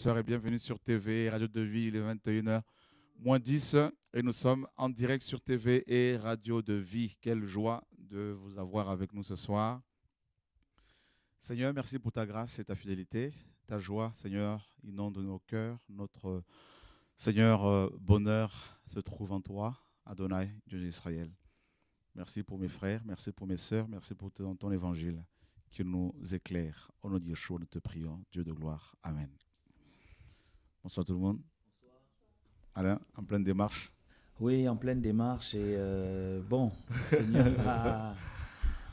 sœurs, et bienvenue sur TV, Radio de Vie, il est 21h-10 et nous sommes en direct sur TV et Radio de Vie. Quelle joie de vous avoir avec nous ce soir. Seigneur, merci pour ta grâce et ta fidélité. Ta joie, Seigneur, inonde nos cœurs. Notre, Seigneur, bonheur se trouve en toi, Adonai, Dieu d'Israël. Merci pour mes frères, merci pour mes sœurs, merci pour ton évangile qui nous éclaire. Au nom de Yeshua, nous te prions, Dieu de gloire. Amen. Bonsoir tout le monde. Bonsoir. Alain, en pleine démarche. Oui, en pleine démarche et bon, le Seigneur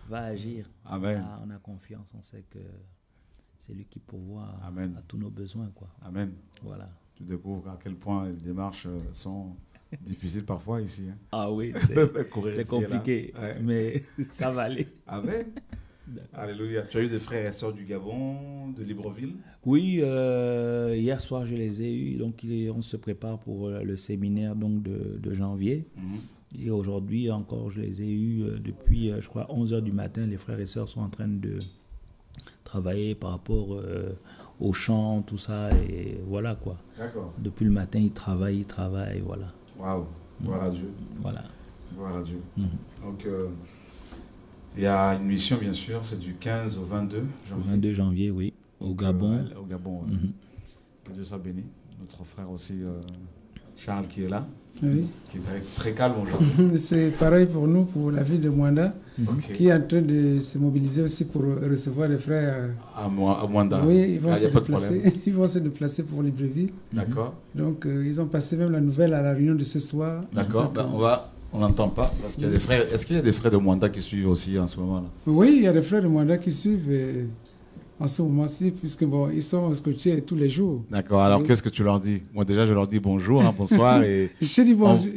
va agir. Amen. On a confiance, on sait que c'est lui qui pourvoit Amen. à tous nos besoins, quoi. Amen. Voilà. Tu découvres à quel point les démarches sont difficiles parfois ici. Hein. Ah oui, c'est compliqué, ouais. Mais ça va aller. Amen. Alléluia. Tu as eu des frères et sœurs du Gabon, de Libreville? Oui, hier soir je les ai eus, donc on se prépare pour le séminaire donc, de janvier. Et aujourd'hui encore, je les ai eus depuis, je crois, 11 h du matin. Les frères et sœurs sont en train de travailler par rapport au chant, tout ça, et voilà quoi. D'accord. Depuis le matin, ils travaillent, voilà. Waouh, gloire à Dieu. Voilà. Gloire à Dieu. Donc, il y a une mission, bien sûr, c'est du 15 au 22 janvier. 22 janvier, oui, au Gabon. Au Gabon, ouais. Que Dieu soit béni. Notre frère aussi, Charles, qui est là, oui. Qui est très, très calme aujourd'hui. C'est pareil pour nous, pour la ville de Mwanda, Okay. qui est en train de se mobiliser aussi pour recevoir les frères. À Mwanda. Oui, ils vont, se déplacer. Ils vont se déplacer pour Libreville. D'accord. Donc, ils ont passé même la nouvelle à la réunion de ce soir. D'accord. Ben, on n'entend pas, parce qu'il y a des frères. Est-ce qu'il y a des frères de Mwanda qui suivent aussi en ce moment-là? Oui, il y a des frères de Mwanda qui suivent en ce moment-ci, puisque bon, ils sont scotchés tous les jours. D'accord. Alors, qu'est-ce que tu leur dis? Moi, déjà, je leur dis bonjour, hein, bonsoir, et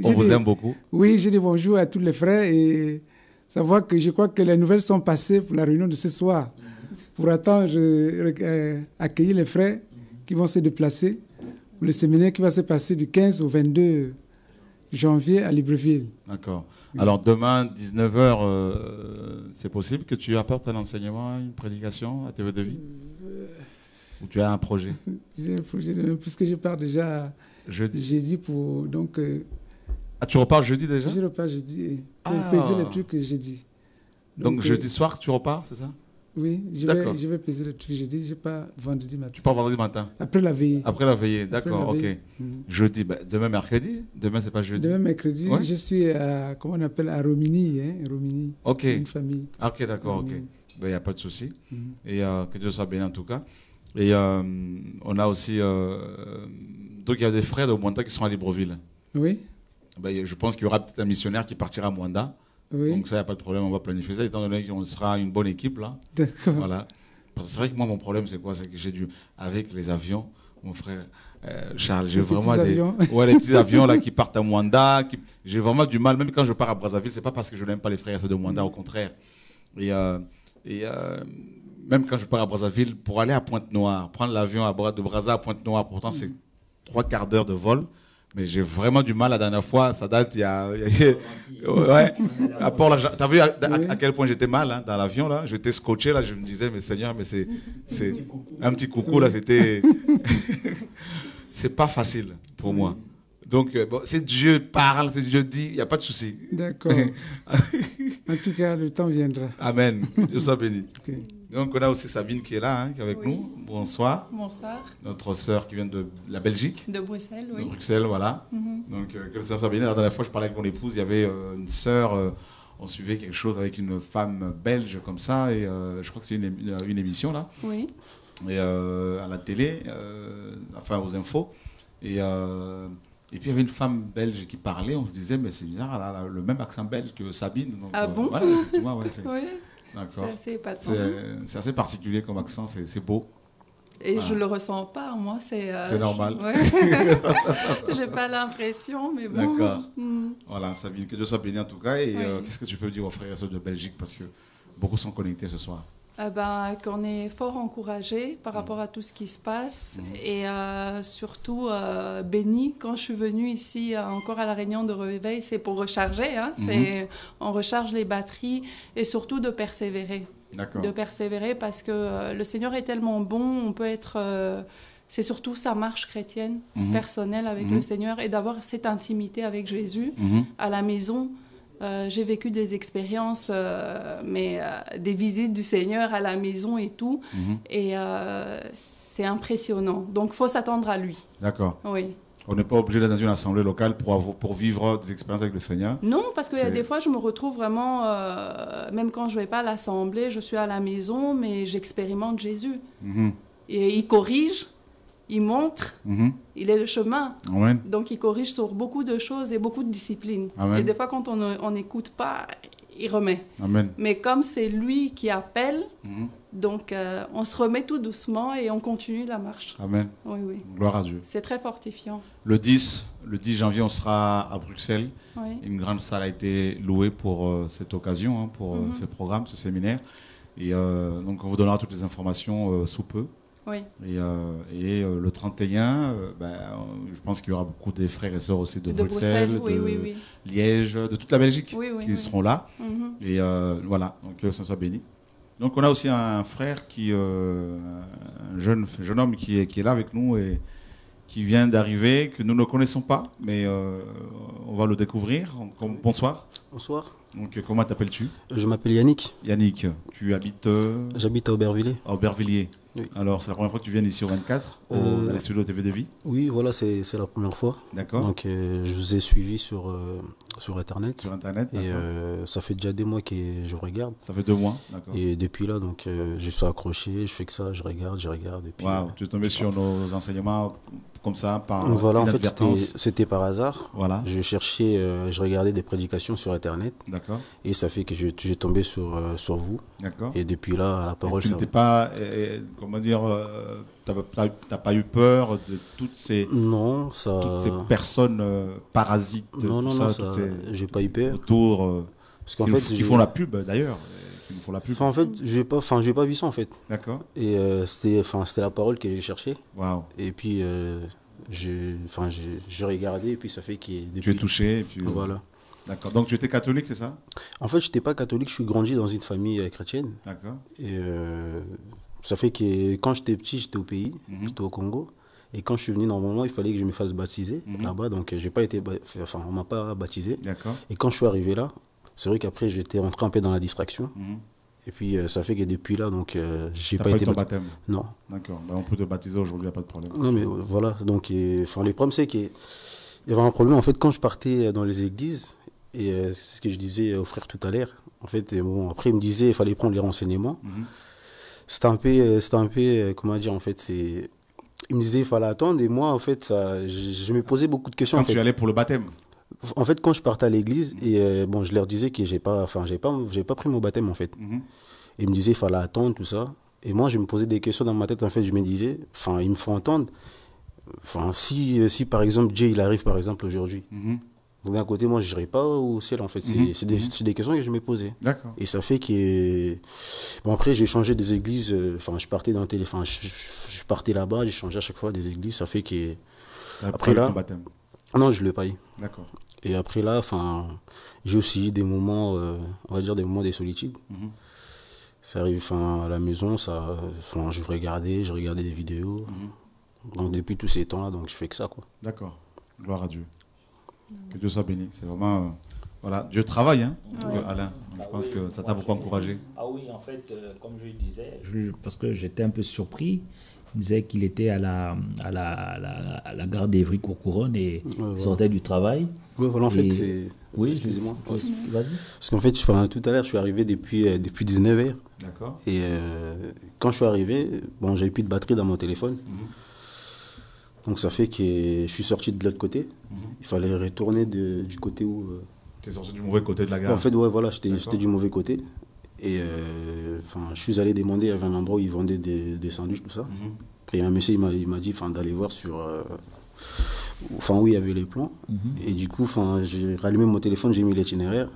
on vous aime beaucoup. Oui, je dis bonjour à tous les frères et savoir que je crois que les nouvelles sont passées pour la réunion de ce soir. Pour attendre, accueillir les frères qui vont se déplacer pour le séminaire qui va se passer du 15 au 22 janvier à Libreville. D'accord. Alors demain, 19h, c'est possible que tu apportes un enseignement, une prédication à TV de Vie? Ou tu as un projet? J'ai un projet, puisque je pars déjà jeudi pour... Donc, ah, tu repars jeudi déjà? Je repars jeudi pour peser les trucs que j'ai dit. Donc jeudi soir, tu repars, c'est ça? Oui, je vais peser le truc jeudi, je pars vendredi matin. Tu pars vendredi matin? Après la veillée. Après la veillée, d'accord, ok. Jeudi, demain mercredi? Demain, c'est pas jeudi? Demain mercredi, ouais? Je suis à, comment on appelle, à Romini, hein, Romini. Ok. Une famille. Ok, d'accord, ok. Il n'y a pas de souci. Et que Dieu soit béni en tout cas. Et on a aussi... donc il y a des frères de Mwanda qui sont à Libreville. Oui. Ben, je pense qu'il y aura peut-être un missionnaire qui partira à Mwanda. Oui. Donc ça, il n'y a pas de problème, on va planifier ça, étant donné qu'on sera une bonne équipe là. D'accord. Voilà. C'est vrai que moi, mon problème, c'est quoi? C'est que avec les avions, mon frère Charles, j'ai vraiment les petits avions là qui partent à Mwanda. J'ai vraiment du mal, même quand je pars à Brazzaville, c'est pas parce que je n'aime pas les frères de Mwanda, au contraire. Et même quand je pars à Brazzaville, pour aller à Pointe-Noire, prendre l'avion de Brazza à Pointe-Noire, pourtant c'est 3/4 d'heure de vol. Mais j'ai vraiment du mal. La dernière fois, ça date, ouais. T'as vu à quel point j'étais mal, hein, dans l'avion, là? J'étais scotché, là. Je me disais, mais Seigneur, mais c'est un petit coucou, là. C'était... c'est pas facile pour moi. Donc, bon, c'est Dieu parle, c'est Dieu dit, il n'y a pas de souci. D'accord. En tout cas, le temps viendra. Amen. Dieu soit béni. Okay. Donc, on a aussi Sabine qui est là, hein, qui est avec nous. Bonsoir. Bonsoir. Notre sœur qui vient de la Belgique. De Bruxelles, oui. De Bruxelles, voilà. Donc, que le Seigneur soit béni. La dernière fois, je parlais avec mon épouse, il y avait une sœur, on suivait quelque chose avec une femme belge comme ça, et je crois que c'est une émission, là. Oui. Et, à la télé, enfin aux infos. Et puis, il y avait une femme belge qui parlait, on se disait, mais c'est bizarre, elle a le même accent belge que Sabine. Donc, ah bon? Voilà, effectivement, ouais, oui. D'accord. C'est assez particulier comme accent, c'est beau. Et je le ressens pas, moi, c'est normal. Ouais. J'ai pas l'impression, mais bon. D'accord. Voilà, Sabine, que Dieu soit béni en tout cas. Et qu'est-ce que tu peux dire aux frères et sœurs de Belgique, parce que beaucoup sont connectés ce soir? Qu'on est fort encouragés par rapport à tout ce qui se passe et surtout bénis. Quand je suis venue ici encore à la réunion de réveil, c'est pour recharger. Hein, on recharge les batteries et surtout de persévérer. De persévérer parce que le Seigneur est tellement bon, on peut être c'est surtout sa marche chrétienne, personnelle avec le Seigneur, et d'avoir cette intimité avec Jésus à la maison. J'ai vécu des expériences, des visites du Seigneur à la maison et tout, et c'est impressionnant. Donc, il faut s'attendre à lui. D'accord. Oui. On n'est pas obligé d'être dans une assemblée locale pour vivre des expériences avec le Seigneur. Non, parce qu'il y a des fois, je me retrouve vraiment, même quand je ne vais pas à l'assemblée, je suis à la maison, mais j'expérimente Jésus. Et il corrige, il montre, il est le chemin. Amen. Donc, il corrige sur beaucoup de choses et beaucoup de disciplines. Amen. Et des fois, quand on n'écoute pas, il remet. Amen. Mais comme c'est lui qui appelle, donc on se remet tout doucement et on continue la marche. Amen. Oui, oui. Gloire à Dieu. C'est très fortifiant. Le 10 janvier, on sera à Bruxelles. Oui. Une grande salle a été louée pour cette occasion, pour ce programme, ce séminaire. Et donc, on vous donnera toutes les informations sous peu. Oui. Et le 31, je pense qu'il y aura beaucoup des frères et sœurs aussi de Bruxelles, oui. Liège, de toute la Belgique qui seront là. Et voilà, donc que ce soit béni. Donc on a aussi un frère, un jeune homme qui est là avec nous et qui vient d'arriver, que nous ne connaissons pas, mais on va le découvrir. Bonsoir. Bonsoir. Donc comment t'appelles-tu? Je m'appelle Yannick. Yannick, tu habites J'habite à Aubervilliers. à Aubervilliers. Oui. Alors, c'est la première fois que tu viens ici au 24, dans les studios TV de Vie? Oui, voilà, c'est la première fois. D'accord. Donc, je vous ai suivi sur Internet. Sur Internet, et ça fait déjà 2 mois que je regarde. Ça fait 2 mois, d'accord. Et depuis là, donc, je suis accroché, je fais que ça, je regarde. Et puis, Waouh, tu es tombé sur nos enseignements comme ça, par voilà, en fait, inadvertance. c'était par hasard. Voilà. Je cherchais, je regardais des prédications sur Internet. D'accord. Et ça fait que j'ai tombé sur vous. D'accord. Et depuis là, la parole... Et tu n'étais pas, comment dire, t'as pas eu peur de toutes ces personnes parasites, Non, j'ai pas eu peur. Autour, parce qu'en fait, qui font la pub d'ailleurs. En fait, j'ai pas vu ça en fait. D'accord. Et c'était la parole que j'ai cherchée. Waouh. Et puis j'ai regardé et puis ça fait que depuis... Tu es touché et puis voilà. D'accord. Donc tu étais catholique, c'est ça? En fait, je n'étais pas catholique, je suis grandi dans une famille chrétienne. D'accord. Et ça fait que quand j'étais petit, j'étais au pays, j'étais au Congo. Et quand je suis venu, normalement, il fallait que je me fasse baptiser là-bas. Donc j'ai pas été, on m'a pas baptisé. D'accord. Et quand je suis arrivé là, c'est vrai qu'après j'étais rentré un peu dans la distraction. Et puis ça fait que depuis là, donc j'ai pas été baptisé. Baptême? Non. D'accord. Ben, on peut te baptiser aujourd'hui, il n'y a pas de problème. Non mais voilà. Donc le problème c'est qu'il y avait un problème en fait quand je partais dans les églises. Et c'est ce que je disais au frère tout à l'heure. En fait, après il me disait il fallait prendre les renseignements. C'était un peu, comment dire, en fait, il me disait il fallait attendre. Et moi, en fait, je me posais beaucoup de questions. Quand tu allais pour le baptême? En fait, quand je partais à l'église, et je leur disais que j'ai pas pris mon baptême, en fait. Et ils me disaient il fallait attendre, tout ça. Et moi, je me posais des questions dans ma tête. En fait, je me disais, il me faut entendre. Si par exemple, Dieu, il arrive, par exemple, aujourd'hui. D'un côté, moi, je n'irai pas au ciel, en fait. C'est des questions que je me posais. D'accord. Et ça fait que... Bon, après, j'ai changé des églises. Je partais dans je partais là-bas, j'ai changé à chaque fois des églises. Ça fait que... Après là... baptême? Non, je ne l'ai pas eu. D'accord. Et après là, j'ai aussi eu des moments, on va dire des moments de solitude. Ça arrive, à la maison, je regardais des vidéos. Donc, depuis tous ces temps-là, donc je fais que ça, quoi. D'accord. Gloire à Dieu. Que Dieu soit béni. C'est vraiment... voilà, Dieu travaille, hein, Alain. Je pense que ça t'a beaucoup encouragé. Ah oui, en fait, comme je le disais, parce que j'étais un peu surpris, il disait qu'il était à la gare d'Évry-Courcouronnes et sortait du travail. Oui, voilà, en fait, c'est... Oui, excusez-moi. Vas-y. Parce qu'en fait, tout à l'heure, je suis arrivé depuis 19h. D'accord. Et quand je suis arrivé, j'avais plus de batterie dans mon téléphone. Donc ça fait que je suis sorti de l'autre côté. Il fallait retourner du côté où... Tu es sorti du mauvais côté de la gare? En fait, ouais, voilà, j'étais du mauvais côté. Et je suis allé demander, il y avait un endroit où ils vendaient des sandwichs, tout ça. Après, un monsieur, il m'a dit d'aller voir sur... où il y avait les plans. Et du coup, j'ai rallumé mon téléphone, j'ai mis l'itinéraire.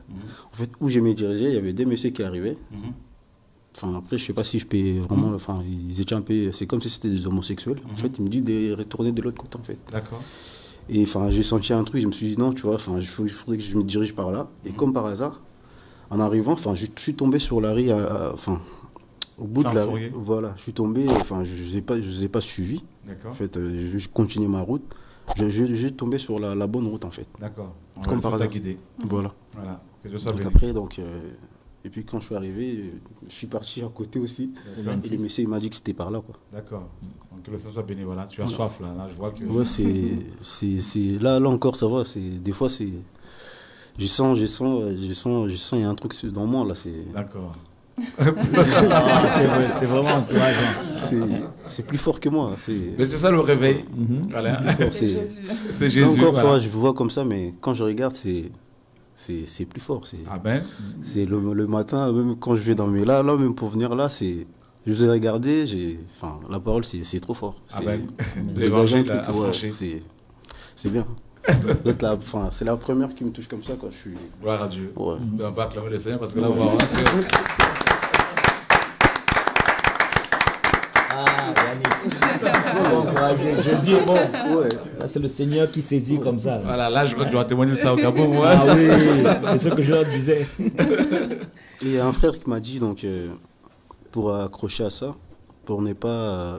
En fait, où je me dirigeais, il y avait 2 messieurs qui arrivaient. Après, je sais pas si je peux vraiment... ils étaient un peu... C'est comme si c'était des homosexuels. En fait, il me dit de retourner de l'autre côté, en fait. D'accord. Et j'ai senti un truc, je me suis dit non, tu vois, il faudrait que je me dirige par là. Et comme par hasard, en arrivant, je suis tombé sur la rue, Au bout de Charles la... Fourier. Voilà, je suis tombé, enfin, je ne les ai pas suivis. D'accord. En fait, je continue ma route. J'ai tombé sur la bonne route, en fait. D'accord. On Comme va par t'a hasard. guidé. Voilà. Voilà. Que Dieu soit Donc béni. après, et puis quand je suis arrivé, je suis parti à côté aussi. D'accord. Et le monsieur, il m'a dit que c'était par là, quoi. D'accord. Donc que le Seigneur soit béni. Voilà. Tu as soif là. Là, je vois que. Ouais, là encore, ça va. Des fois, je sens, il y a un truc dans moi, là. D'accord. C'est vraiment encourageant. C'est plus fort que moi. Mais c'est ça le réveil. Voilà. C'est Jésus. C'est Là Jésus. encore, Voilà. je vous vois comme ça, mais quand je regarde, c'est plus fort. Amen. C'est le matin, même quand je vais dans mes là, même pour venir là, je vous ai regardé, enfin, la parole, c'est trop fort. Amen. L'évangile L'évangile a franchi. c'est bien. Enfin, c'est la première qui me touche comme ça quand je suis. Gloire à Dieu. Ouais. Mais on va acclamer le Seigneur parce que là, on va voir que- Ah, Yannick. Encouragé. Jésus est bon. Ouais. Ça, c'est le Seigneur qui saisit comme ça. Voilà, là, je crois que je dois témoigner de ça au Gabon, moi. Ah oui, c'est ce que je leur disais. Et il y a un frère qui m'a dit, donc, pour accrocher à ça, pour ne pas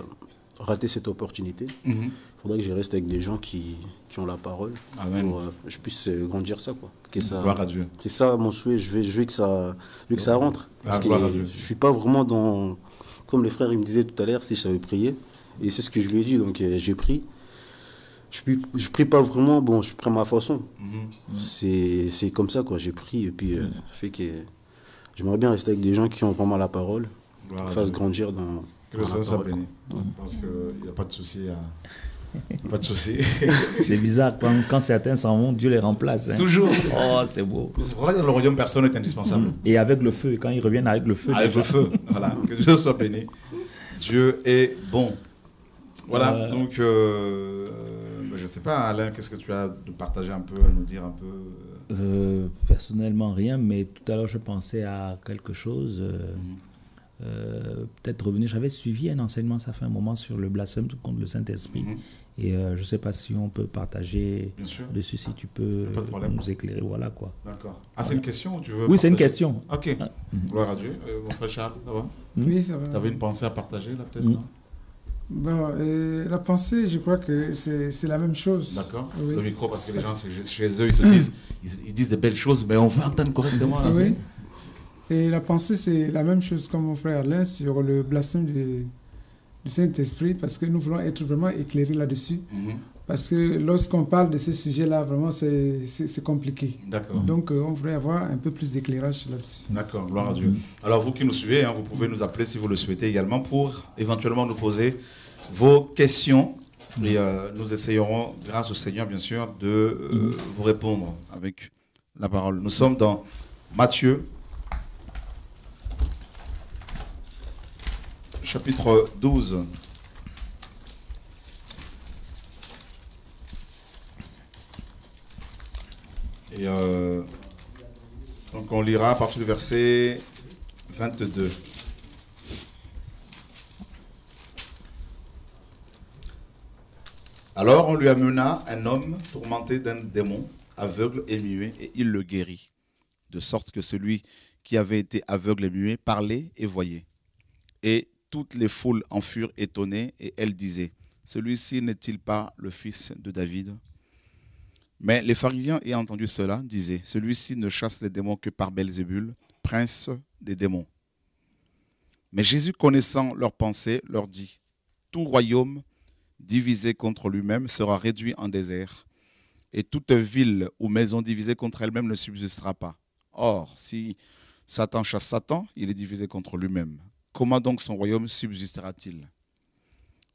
rater cette opportunité, Mhm. il faudrait que je reste avec des gens qui ont la parole, Amen. pour que je puisse grandir ça, quoi. Que ça, Gloire à Dieu. c'est ça mon souhait, je veux que ça rentre. Ah, Parce que gloire à Dieu. je suis pas vraiment dans... Comme les frères ils me disaient tout à l'heure, si je savais prier, et c'est ce que je lui ai dit, donc j'ai pris. Je prie pas vraiment, bon, je prie à ma façon. Mhm. C'est comme ça, quoi, j'ai pris, et puis ça fait que j'aimerais bien rester avec des gens qui ont vraiment la parole, Gloire qui à fassent Dieu. grandir dans Que le la Seigneur soit parole, béni. Parce qu'il n'y a pas de souci. Pas de souci. C'est bizarre, quand certains s'en vont, Dieu les remplace. Hein. Toujours. Oh, c'est beau. C'est pour ça que dans le royaume, personne n'est indispensable. Et avec le feu, quand ils reviennent avec le feu. Avec déjà. le feu. Voilà. Que Dieu soit béni. Dieu est bon. Voilà. Ouais. Donc, je ne sais pas, Alain, qu'est-ce que tu as de partager un peu, à nous dire un peu Personnellement, rien, mais tout à l'heure, je pensais à quelque chose. Peut-être revenir. J'avais suivi un enseignement, ça fait un moment, sur le blasphème contre le Saint-Esprit. Mhm. Et je ne sais pas si on peut partager Bien sûr. dessus, si tu peux Pas de problème. nous éclairer. Voilà quoi. D'accord. Ah, c'est une question ou tu veux Oui, c'est une partager? question. Ok. Ah. Gloire à Dieu. Mon frère Charles, ça va? Oui, ça va. Tu avais une pensée à partager là, peut-être? Mhm. Non. Bon, la pensée, je crois que c'est la même chose. D'accord. Oui. Le micro, parce que les gens, chez eux, ils se disent, ils disent des belles choses, mais on veut entendre correctement. Là, Oui. Et la pensée, c'est la même chose comme mon frère Alain sur le blasphème du Saint-Esprit, parce que nous voulons être vraiment éclairés là-dessus. Mhm. Parce que lorsqu'on parle de ces sujets-là, vraiment, c'est compliqué. D'accord. Donc, on voudrait avoir un peu plus d'éclairage là-dessus. D'accord, gloire à Dieu. Alors, vous qui nous suivez, vous pouvez nous appeler si vous le souhaitez également pour éventuellement nous poser vos questions. Et nous essayerons, grâce au Seigneur, bien sûr, de vous répondre avec la parole. Nous sommes dans Matthieu, chapitre 12. Et donc on lira à partir du verset 22. Alors on lui amena un homme tourmenté d'un démon, aveugle et muet, et il le guérit, de sorte que celui qui avait été aveugle et muet parlait et voyait. Et toutes les foules en furent étonnées, et elles disaient, celui-ci n'est-il pas le fils de David ? Mais les pharisiens, ayant entendu cela, disaient, celui-ci ne chasse les démons que par Belzébul, prince des démons. Mais Jésus, connaissant leurs pensées, leur dit, tout royaume divisé contre lui-même sera réduit en désert, et toute ville ou maison divisée contre elle-même ne subsistera pas. Or, si Satan chasse Satan, il est divisé contre lui-même. Comment donc son royaume subsistera-t-il?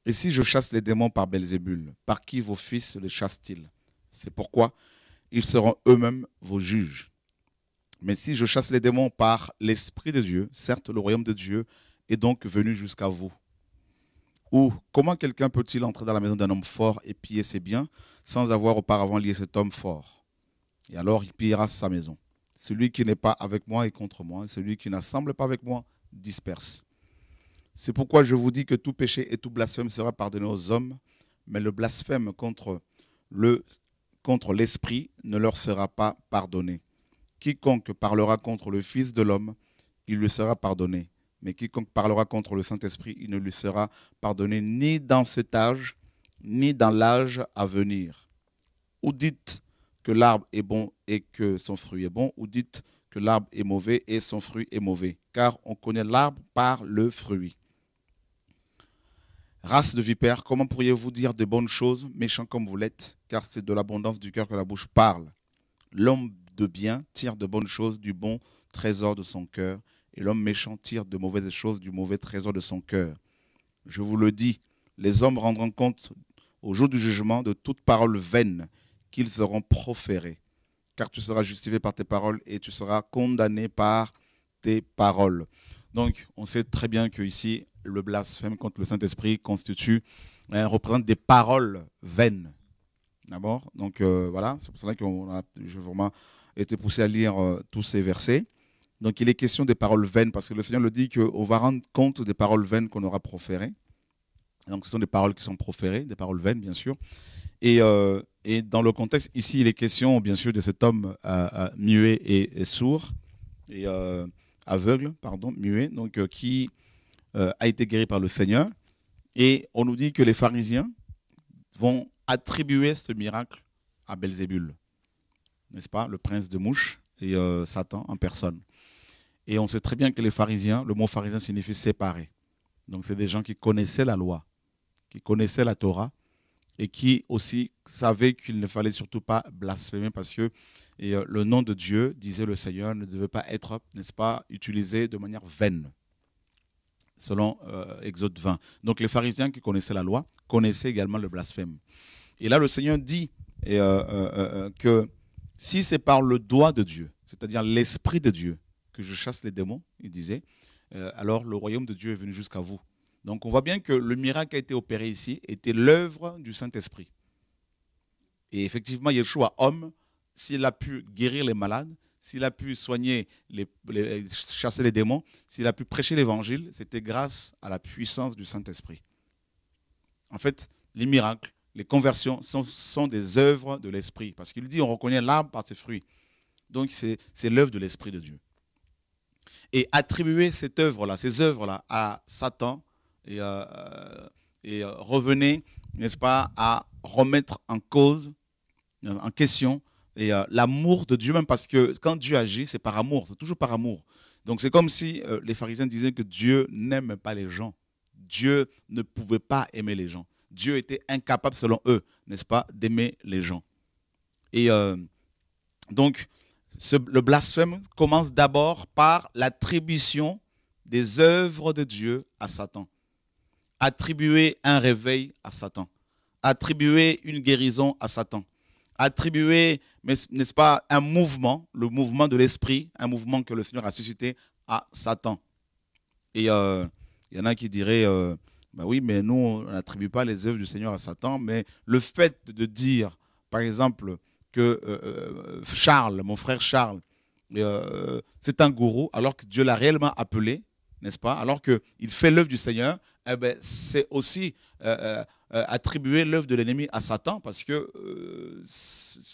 Et si je chasse les démons par Belzébul, par qui vos fils les chassent-ils? C'est pourquoi ils seront eux-mêmes vos juges. Mais si je chasse les démons par l'Esprit de Dieu, certes, le royaume de Dieu est donc venu jusqu'à vous. Ou comment quelqu'un peut-il entrer dans la maison d'un homme fort et piller ses biens sans avoir auparavant lié cet homme fort? Et alors il pillera sa maison. Celui qui n'est pas avec moi est contre moi, et celui qui n'assemble pas avec moi disperse. C'est pourquoi je vous dis que tout péché et tout blasphème sera pardonné aux hommes, mais le blasphème contre l'Esprit ne leur sera pas pardonné. Quiconque parlera contre le Fils de l'homme, il lui sera pardonné. mais quiconque parlera contre le Saint-Esprit, il ne lui sera pardonné ni dans cet âge, ni dans l'âge à venir. Ou dites que l'arbre est bon et que son fruit est bon, ou dites que l'arbre est mauvais et son fruit est mauvais, car on connaît l'arbre par le fruit. Race de vipères, comment pourriez-vous dire de bonnes choses, méchants comme vous l'êtes, car c'est de l'abondance du cœur que la bouche parle. L'homme de bien tire de bonnes choses du bon trésor de son cœur, et l'homme méchant tire de mauvaises choses du mauvais trésor de son cœur. Je vous le dis, les hommes rendront compte au jour du jugement de toute parole vaine qu'ils seront proférées, car tu seras justifié par tes paroles et tu seras condamné par tes paroles. Donc, on sait très bien que ici, le blasphème contre le Saint-Esprit représente des paroles vaines. D'abord, donc voilà, c'est pour cela que j'ai vraiment été poussé à lire tous ces versets. Donc, il est question des paroles vaines, parce que le Seigneur le dit qu'on va rendre compte des paroles vaines qu'on aura proférées. Donc, ce sont des paroles qui sont proférées, des paroles vaines, bien sûr. Et dans le contexte, ici, il est question, bien sûr, de cet homme muet et sourd, et aveugle, pardon, muet, donc qui a été guéri par le Seigneur. Et on nous dit que les pharisiens vont attribuer ce miracle à Belzébul, n'est-ce pas, le prince de mouches et Satan en personne. Et on sait très bien que les pharisiens, le mot pharisien signifie séparé. Donc c'est des gens qui connaissaient la loi, qui connaissaient la Torah, et qui aussi savaient qu'il ne fallait surtout pas blasphémer parce que le nom de Dieu, disait le Seigneur, ne devait pas être, n'est-ce pas, utilisé de manière vaine, selon Exode 20. Donc les pharisiens qui connaissaient la loi connaissaient également le blasphème. Et là, le Seigneur dit que si c'est par le doigt de Dieu, c'est-à-dire l'Esprit de Dieu, que je chasse les démons, il disait, alors le royaume de Dieu est venu jusqu'à vous. Donc on voit bien que le miracle qui a été opéré ici était l'œuvre du Saint-Esprit. Et effectivement, Yeshua, homme, s'il a pu guérir les malades, s'il a pu soigner, chasser les démons, s'il a pu prêcher l'évangile, c'était grâce à la puissance du Saint-Esprit. En fait, les miracles, les conversions sont des œuvres de l'Esprit. Parce qu'il dit, on reconnaît l'arbre par ses fruits. Donc c'est l'œuvre de l'Esprit de Dieu. Et attribuer cette œuvre-là, ces œuvres-là à Satan et revenez, n'est-ce pas, à remettre en cause, en question, l'amour de Dieu, même parce que quand Dieu agit, c'est par amour, c'est toujours par amour. Donc c'est comme si les pharisiens disaient que Dieu n'aime pas les gens. Dieu ne pouvait pas aimer les gens. Dieu était incapable, selon eux, n'est-ce pas, d'aimer les gens. Et donc, le blasphème commence d'abord par l'attribution des œuvres de Dieu à Satan. Attribuer un réveil à Satan. Attribuer une guérison à Satan. Attribuer, n'est-ce pas, un mouvement, le mouvement de l'esprit, un mouvement que le Seigneur a suscité à Satan. Et il y en a qui diraient, bah oui, mais nous, on n'attribue pas les œuvres du Seigneur à Satan, mais le fait de dire, par exemple, que Charles, mon frère Charles, c'est un gourou, alors que Dieu l'a réellement appelé, n'est-ce pas? Alors qu'il fait l'œuvre du Seigneur, eh ben, c'est aussi attribuer l'œuvre de l'ennemi à Satan, parce que,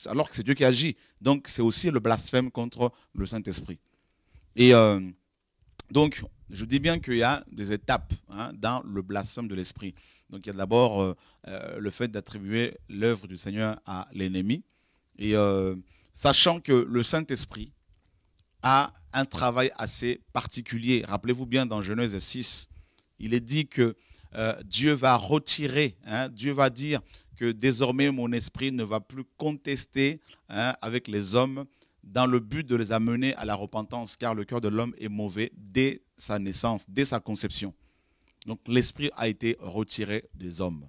alors que c'est Dieu qui agit. Donc, c'est aussi le blasphème contre le Saint-Esprit. Et donc, je dis bien qu'il y a des étapes dans le blasphème de l'Esprit. Donc, il y a d'abord le fait d'attribuer l'œuvre du Seigneur à l'ennemi. Et sachant que le Saint-Esprit a un travail assez particulier. Rappelez-vous bien, dans Genèse 6, il est dit que Dieu va retirer, Dieu va dire que désormais mon esprit ne va plus contester avec les hommes dans le but de les amener à la repentance, car le cœur de l'homme est mauvais dès sa naissance, dès sa conception. Donc l'esprit a été retiré des hommes.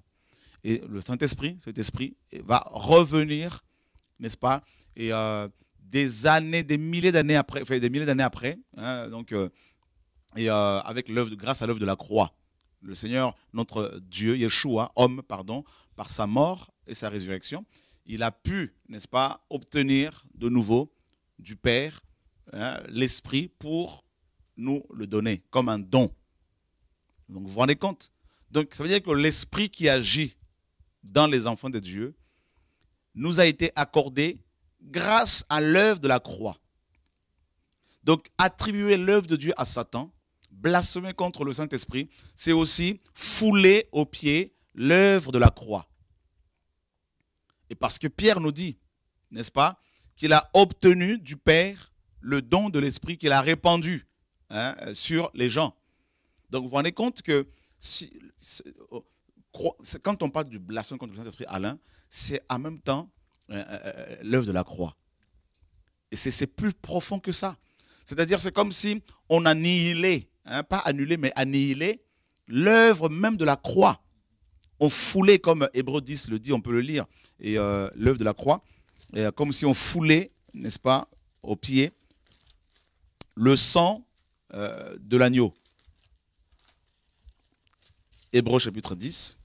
Et le Saint-Esprit, cet esprit, va revenir, n'est-ce pas, et des milliers d'années après, avec grâce à l'œuvre de la croix. Le Seigneur, notre Dieu, Yeshua, homme, pardon, par sa mort et sa résurrection, il a pu, n'est-ce pas, obtenir de nouveau du Père l'Esprit pour nous le donner comme un don. Donc vous vous rendez compte? Donc ça veut dire que l'Esprit qui agit dans les enfants de Dieu nous a été accordé grâce à l'œuvre de la croix. Donc attribuer l'œuvre de Dieu à Satan, blasphémer contre le Saint-Esprit, c'est aussi fouler aux pieds l'œuvre de la croix. Et parce que Pierre nous dit, n'est-ce pas, qu'il a obtenu du Père le don de l'Esprit qu'il a répandu sur les gens. Donc vous vous rendez compte que quand on parle du blasphème contre le Saint-Esprit, Alain, c'est en même temps l'œuvre de la croix. Et c'est plus profond que ça. C'est-à-dire, c'est comme si on annihilait, pas annulé, mais annihilait l'œuvre même de la croix. On foulait, comme Hébreux 10 le dit, on peut le lire, et l'œuvre de la croix, et, comme si on foulait, n'est-ce pas, aux pieds, le sang de l'agneau. Hébreux chapitre 10.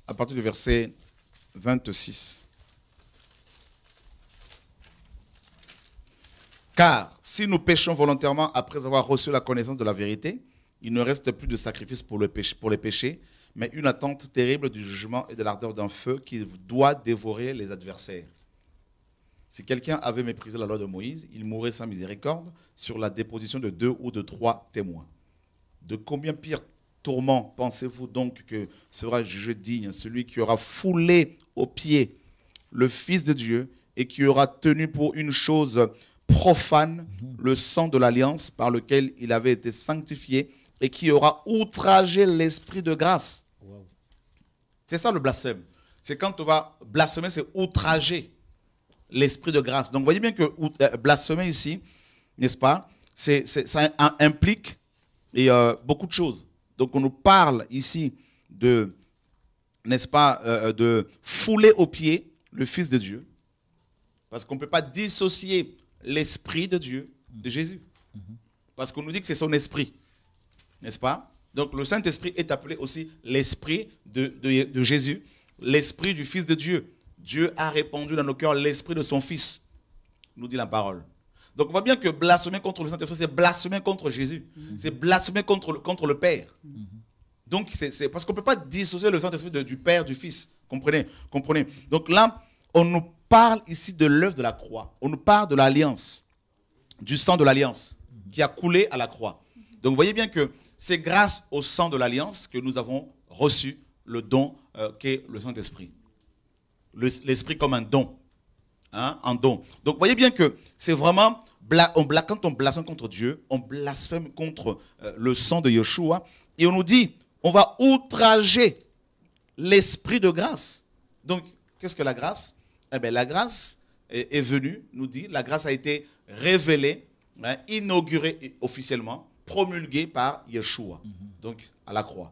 À partir du verset 26. Car si nous péchons volontairement après avoir reçu la connaissance de la vérité, il ne reste plus de sacrifice pour les péchés, mais une attente terrible du jugement et de l'ardeur d'un feu qui doit dévorer les adversaires. Si quelqu'un avait méprisé la loi de Moïse, il mourrait sans miséricorde sur la déposition de 2 ou de 3 témoins. De combien pire tourment pensez-vous donc que sera jugé digne celui qui aura foulé aux pieds le Fils de Dieu et qui aura tenu pour une chose profane le sang de l'alliance par lequel il avait été sanctifié et qui aura outragé l'esprit de grâce. Wow. C'est ça le blasphème. C'est quand on va blasphémer, c'est outrager l'esprit de grâce. Donc vous voyez bien que blasphémer ici, n'est-ce pas, ça implique beaucoup de choses. Donc on nous parle ici de, n'est-ce pas, de fouler aux pieds le Fils de Dieu, parce qu'on ne peut pas dissocier l'Esprit de Dieu de Jésus. Parce qu'on nous dit que c'est son esprit. N'est-ce pas? Donc le Saint-Esprit est appelé aussi l'Esprit de Jésus, l'Esprit du Fils de Dieu. Dieu a répandu dans nos cœurs l'Esprit de son Fils, nous dit la parole. Donc on voit bien que blasphémer contre le Saint-Esprit, c'est blasphémer contre Jésus. C'est blasphémer contre le Père. Donc c'est parce qu'on ne peut pas dissocier le Saint-Esprit du Père, du Fils. Comprenez? Donc là, on nous parle ici de l'œuvre de la croix. On nous parle de l'alliance, du sang de l'alliance qui a coulé à la croix. Donc vous voyez bien que c'est grâce au sang de l'alliance que nous avons reçu le don qu'est le Saint-Esprit. L'Esprit comme un don. Un don. Donc vous voyez bien que c'est vraiment, quand on blasphème contre Dieu, on blasphème contre le sang de Yeshua. Et on nous dit, on va outrager l'Esprit de grâce. Donc, qu'est-ce que la grâce? Eh bien, la grâce est venue, nous dit, la grâce a été révélée, inaugurée officiellement, promulguée par Yeshua, donc à la croix.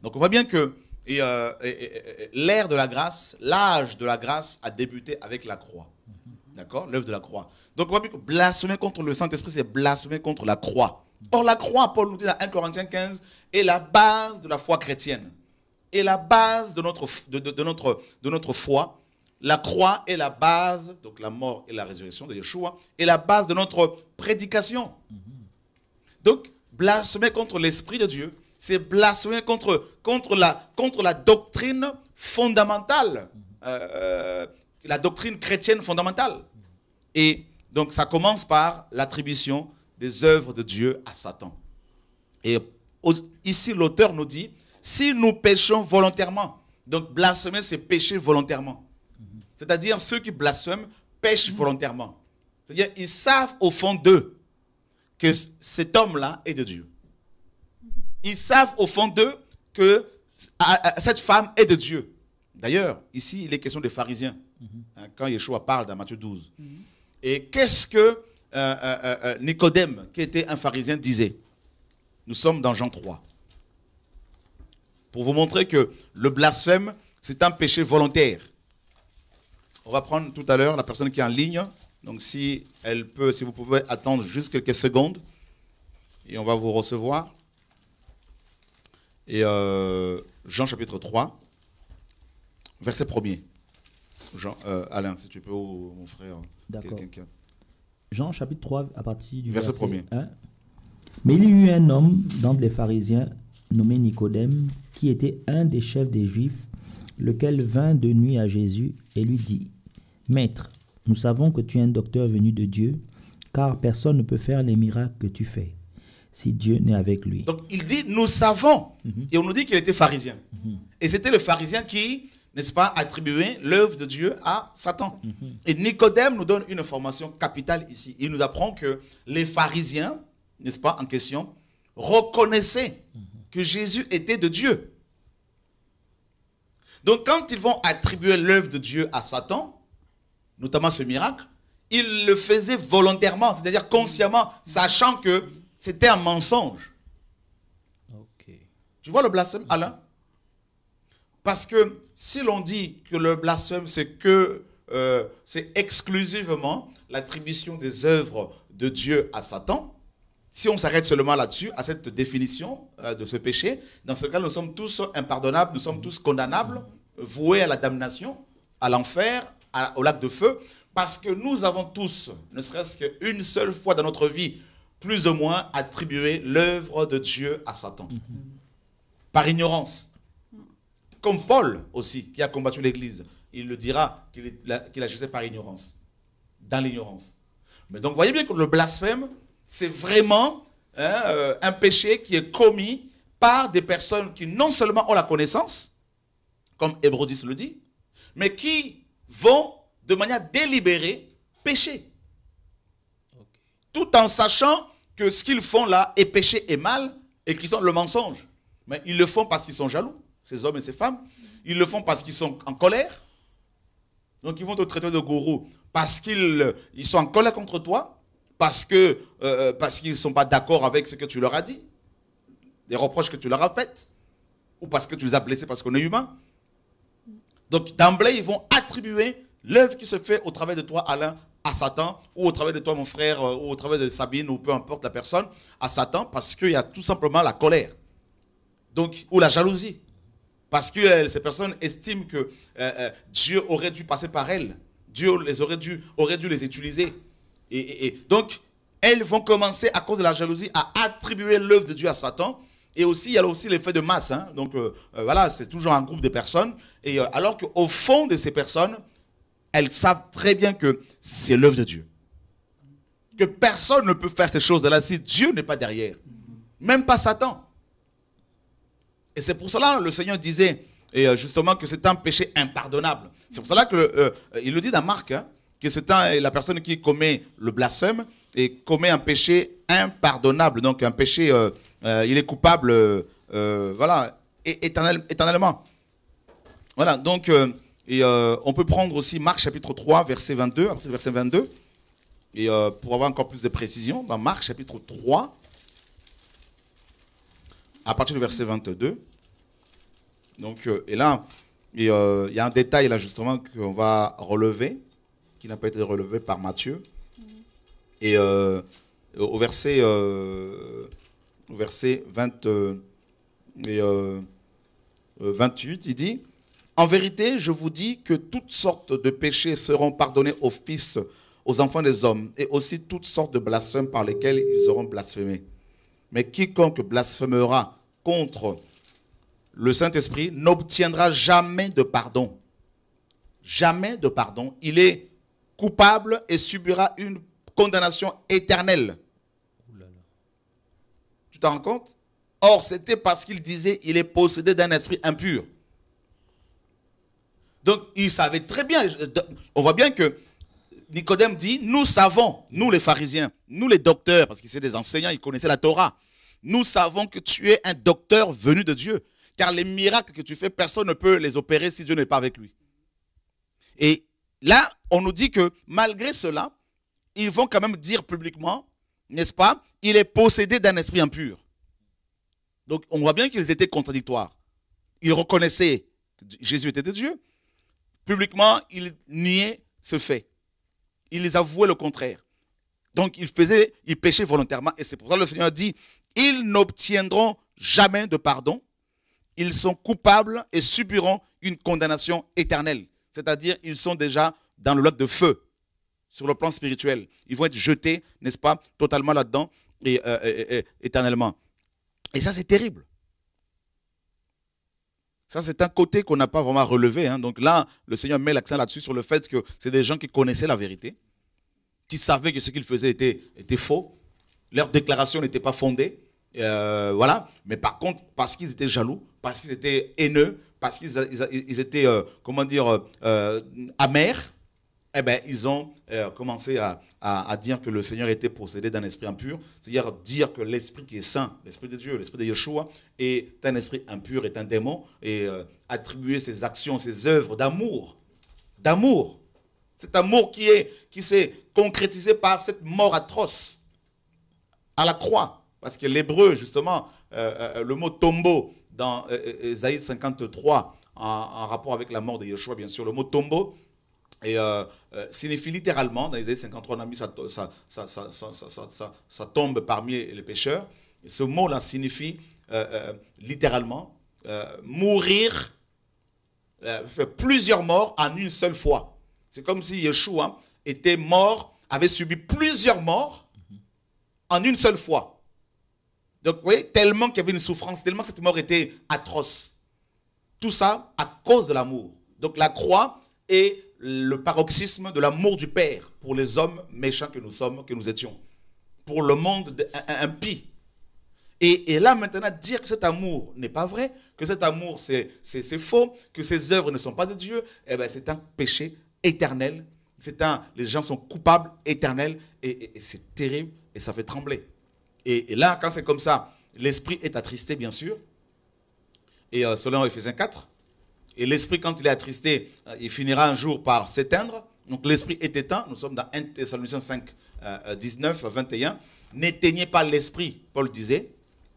Donc on voit bien que l'ère de la grâce, l'âge de la grâce a débuté avec la croix. D'accord? L'œuvre de la croix. Donc on voit bien que blasphémer contre le Saint-Esprit, c'est blasphémer contre la croix. Or la croix, Paul nous dit dans 1 Corinthiens 15, est la base de la foi chrétienne. Et la base de notre foi. La croix est la base, donc la mort et la résurrection de Yeshua, est la base de notre prédication. Donc, blasphémer contre l'Esprit de Dieu, c'est blasphémer contre la doctrine fondamentale, la doctrine chrétienne fondamentale. Et donc, ça commence par l'attribution des œuvres de Dieu à Satan. Et ici, l'auteur nous dit, si nous péchons volontairement, donc blasphémer, c'est pécher volontairement. C'est-à-dire, ceux qui blasphèment pêchent volontairement. C'est-à-dire, ils savent au fond d'eux que cet homme-là est de Dieu. Ils savent au fond d'eux que cette femme est de Dieu. D'ailleurs, ici, il est question des pharisiens, quand Yeshua parle dans Matthieu 12. Et qu'est-ce que Nicodème, qui était un pharisien, disait? Nous sommes dans Jean 3. Pour vous montrer que le blasphème, c'est un péché volontaire. On va prendre tout à l'heure la personne qui est en ligne. Donc si vous pouvez attendre juste quelques secondes. Et on va vous recevoir. Et Jean chapitre 3, verset 1er. Alain, si tu peux, ou mon frère. D'accord. Jean chapitre 3, à partir du verset 1er. 1. Mais il y eut un homme d'entre les pharisiens, nommé Nicodème, qui était un des chefs des Juifs, lequel vint de nuit à Jésus et lui dit, « Maître, nous savons que tu es un docteur venu de Dieu, car personne ne peut faire les miracles que tu fais si Dieu n'est avec lui. Donc il dit, nous savons. Et on nous dit qu'il était pharisien. Et c'était le pharisien qui, n'est-ce pas, attribuait l'œuvre de Dieu à Satan. Et Nicodème nous donne une information capitale ici. Il nous apprend que les pharisiens, n'est-ce pas, en question, reconnaissaient que Jésus était de Dieu. Donc quand ils vont attribuer l'œuvre de Dieu à Satan, notamment ce miracle, ils le faisaient volontairement, c'est-à-dire consciemment, sachant que c'était un mensonge. Tu vois le blasphème, Alain? Parce que si l'on dit que le blasphème, c'est exclusivement l'attribution des œuvres de Dieu à Satan, si on s'arrête seulement là-dessus, à cette définition de ce péché, dans ce cas, nous sommes tous impardonnables, nous sommes tous condamnables, voués à la damnation, à l'enfer, au lac de feu, parce que nous avons tous, ne serait-ce qu'une seule fois dans notre vie, plus ou moins attribué l'œuvre de Dieu à Satan. Par ignorance. Comme Paul aussi, qui a combattu l'Église. Il le dira qu'il agissait par ignorance. Dans l'ignorance. Mais donc, vous voyez bien que le blasphème, c'est vraiment un péché qui est commis par des personnes qui non seulement ont la connaissance, comme Hébreux 10 le dit, mais qui vont de manière délibérée pécher. Tout en sachant que ce qu'ils font là est péché et mal et qu'ils sont le mensonge. Mais ils le font parce qu'ils sont jaloux, ces hommes et ces femmes. Ils le font parce qu'ils sont en colère. Donc ils vont te traiter de gourou parce qu'ils sont en colère contre toi, parce qu'ils ne sont pas d'accord avec ce que tu leur as dit, des reproches que tu leur as faits, ou parce que tu les as blessés parce qu'on est humain. Donc d'emblée, ils vont attribuer l'œuvre qui se fait au travers de toi, Alain, à Satan, ou au travers de toi, mon frère, ou au travers de Sabine, ou peu importe la personne, à Satan, parce qu'il y a tout simplement la colère. Donc, ou la jalousie. Parce que ces personnes estiment que Dieu aurait dû passer par elles. Dieu aurait dû les utiliser. Et donc, elles vont commencer, à cause de la jalousie, à attribuer l'œuvre de Dieu à Satan. Et aussi, il y a aussi l'effet de masse. Hein. Donc, voilà, c'est toujours un groupe de personnes. Et alors qu'au fond de ces personnes, elles savent très bien que c'est l'œuvre de Dieu. Que personne ne peut faire ces choses-là si Dieu n'est pas derrière. Même pas Satan. Et c'est pour cela que le Seigneur disait justement que c'est un péché impardonnable. C'est pour cela qu'il le dit dans Marc, hein, que c'est la personne qui commet le blasphème et commet un péché impardonnable. Donc un péché, il est coupable voilà, éternellement. Voilà, donc... on peut prendre aussi Marc chapitre 3, verset 22, à partir du verset 22, et pour avoir encore plus de précision, dans Marc chapitre 3, à partir du verset 22. Donc, et là, il y a un détail là justement qu'on va relever, qui n'a pas été relevé par Matthieu. Et au verset 28, il dit... En vérité, je vous dis que toutes sortes de péchés seront pardonnés aux enfants des hommes, et aussi toutes sortes de blasphèmes par lesquels ils auront blasphémé. Mais quiconque blasphémera contre le Saint-Esprit n'obtiendra jamais de pardon. Jamais de pardon. Il est coupable et subira une condamnation éternelle. Tu t'en rends compte? Or, c'était parce qu'il disait il est possédé d'un esprit impur. Donc, il savait très bien, on voit bien que Nicodème dit, nous savons, nous les pharisiens, nous les docteurs, parce qu'ils étaient des enseignants, ils connaissaient la Torah, nous savons que tu es un docteur venu de Dieu, car les miracles que tu fais, personne ne peut les opérer si Dieu n'est pas avec lui. Et là, on nous dit que malgré cela, ils vont quand même dire publiquement, n'est-ce pas, il est possédé d'un esprit impur. Donc, on voit bien qu'ils étaient contradictoires. Ils reconnaissaient que Jésus était de Dieu. Publiquement, ils niaient ce fait. Ils avouaient le contraire. Donc, ils péchaient volontairement. Et c'est pour ça que le Seigneur dit, ils n'obtiendront jamais de pardon. Ils sont coupables et subiront une condamnation éternelle. C'est-à-dire, ils sont déjà dans le lac de feu, sur le plan spirituel. Ils vont être jetés, n'est-ce pas, totalement là-dedans, et éternellement. Et ça, c'est terrible. Ça, c'est un côté qu'on n'a pas vraiment relevé. Hein. Donc là, le Seigneur met l'accent là-dessus, sur le fait que c'est des gens qui connaissaient la vérité, qui savaient que ce qu'ils faisaient était faux. Leur déclaration n'était pas fondée. Voilà. Mais par contre, parce qu'ils étaient jaloux, parce qu'ils étaient haineux, parce qu'ils étaient, amers, eh ben, ils ont commencé à dire que le Seigneur était possédé d'un esprit impur, c'est-à-dire dire que l'esprit qui est saint, l'esprit de Dieu, l'esprit de Yeshua, est un esprit impur, est un démon, et attribuer ses actions, ses œuvres d'amour. Cet amour qui s'est concrétisé par cette mort atroce à la croix. Parce que l'hébreu, justement, le mot tombeau dans Ésaïe 53, en rapport avec la mort de Yeshua, bien sûr, le mot tombeau, et signifie littéralement, dans Ésaïe 53, on a mis ça tombe parmi les pécheurs. Et ce mot-là signifie littéralement mourir, faire plusieurs morts en une seule fois. C'est comme si Yeshua était mort, avait subi plusieurs morts en une seule fois. Donc, vous voyez, tellement qu'il y avait une souffrance, tellement que cette mort était atroce. Tout ça à cause de l'amour. Donc, la croix est le paroxysme de l'amour du Père pour les hommes méchants que nous sommes, que nous étions, pour le monde impie. Et là maintenant, dire que cet amour n'est pas vrai, que cet amour c'est faux, que ces œuvres ne sont pas de Dieu, eh ben, c'est un péché éternel. Les gens sont coupables éternels, et c'est terrible, et ça fait trembler. Et là, quand c'est comme ça, l'esprit est attristé, bien sûr, et selon Éphésiens 4. Et l'esprit, quand il est attristé, il finira un jour par s'éteindre. Donc l'esprit est éteint. Nous sommes dans 1 Thessaloniciens 5, 19, 21. N'éteignez pas l'esprit, Paul disait.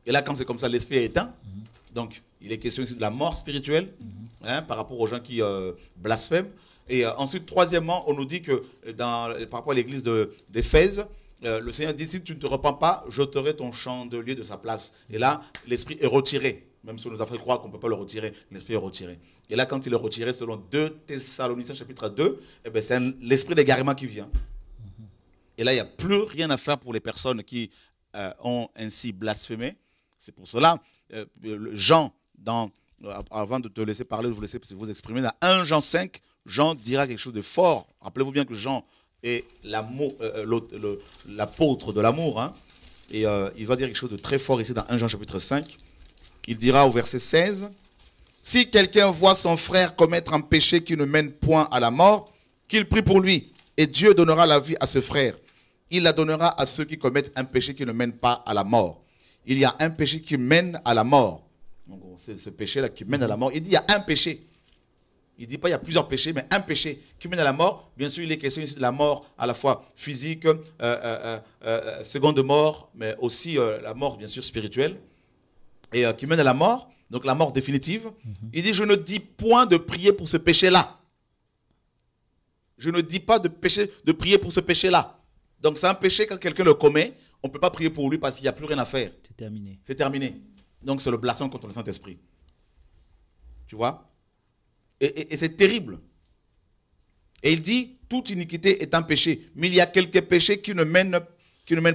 Et là, quand c'est comme ça, l'esprit est éteint. Donc, il est question ici de la mort spirituelle, par rapport aux gens qui blasphèment. Et ensuite, troisièmement, on nous dit que par rapport à l'église d'Éphèse, le Seigneur dit, si tu ne te repens pas, j'ôterai ton chandelier de sa place. Et là, l'esprit est retiré. Même si on nous a fait croire qu'on ne peut pas le retirer, l'esprit est retiré. Et là, quand il est retiré, selon 2 Thessaloniciens chapitre 2, eh ben, c'est l'esprit d'égarement qui vient. Et là, il n'y a plus rien à faire pour les personnes qui ont ainsi blasphémé. C'est pour cela, Jean, avant de te laisser parler, de vous laisser vous exprimer, dans 1 Jean 5, Jean dira quelque chose de fort. Rappelez-vous bien que Jean est l'apôtre de l'amour. Hein, et il va dire quelque chose de très fort ici dans 1 Jean chapitre 5. Il dira au verset 16, « Si quelqu'un voit son frère commettre un péché qui ne mène point à la mort, qu'il prie pour lui, et Dieu donnera la vie à ce frère. Il la donnera à ceux qui commettent un péché qui ne mène pas à la mort. » Il y a un péché qui mène à la mort. C'est ce péché-là qui mène à la mort. Il dit il y a un péché. Il ne dit pas il y a plusieurs péchés, mais un péché qui mène à la mort. Bien sûr, il est question ici de la mort à la fois physique, seconde mort, mais aussi la mort, bien sûr, spirituelle. Et qui mène à la mort, donc la mort définitive. Il dit, je ne dis point de prier pour ce péché-là. Je ne dis pas de prier pour ce péché-là. Donc c'est un péché, quand quelqu'un le commet, on ne peut pas prier pour lui parce qu'il n'y a plus rien à faire. C'est terminé. C'est terminé. Donc c'est le blasphème contre le Saint-Esprit. Tu vois? Et c'est terrible. Et il dit, toute iniquité est un péché. Mais il y a quelques péchés qui ne mènent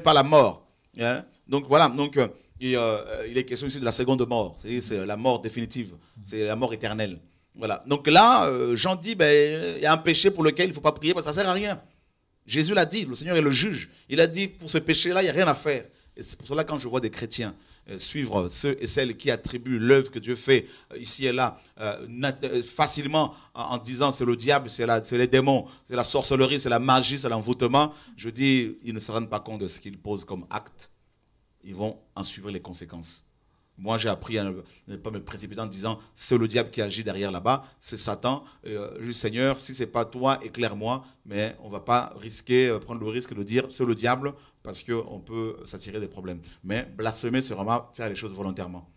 pas à la mort. Hein? Donc voilà, donc... il est question ici de la seconde mort, c'est la mort définitive, c'est la mort éternelle. Voilà. Donc là, Jean dit, il y a un péché pour lequel il ne faut pas prier parce que ça ne sert à rien. Jésus l'a dit, le Seigneur est le juge. Il a dit, pour ce péché-là, il n'y a rien à faire. Et c'est pour cela quand je vois des chrétiens suivre ceux et celles qui attribuent l'œuvre que Dieu fait ici et là facilement en disant c'est le diable, c'est les démons, c'est la sorcellerie, c'est la magie, c'est l'envoûtement, je dis, ils ne se rendent pas compte de ce qu'ils posent comme acte. Ils vont en suivre les conséquences. Moi, j'ai appris à ne pas me précipiter en disant c'est le diable qui agit derrière là-bas, c'est Satan. Je dis Seigneur, si ce n'est pas toi, éclaire-moi, mais on ne va pas prendre le risque de dire c'est le diable parce qu'on peut s'attirer des problèmes. Mais blasphémer, c'est vraiment faire les choses volontairement.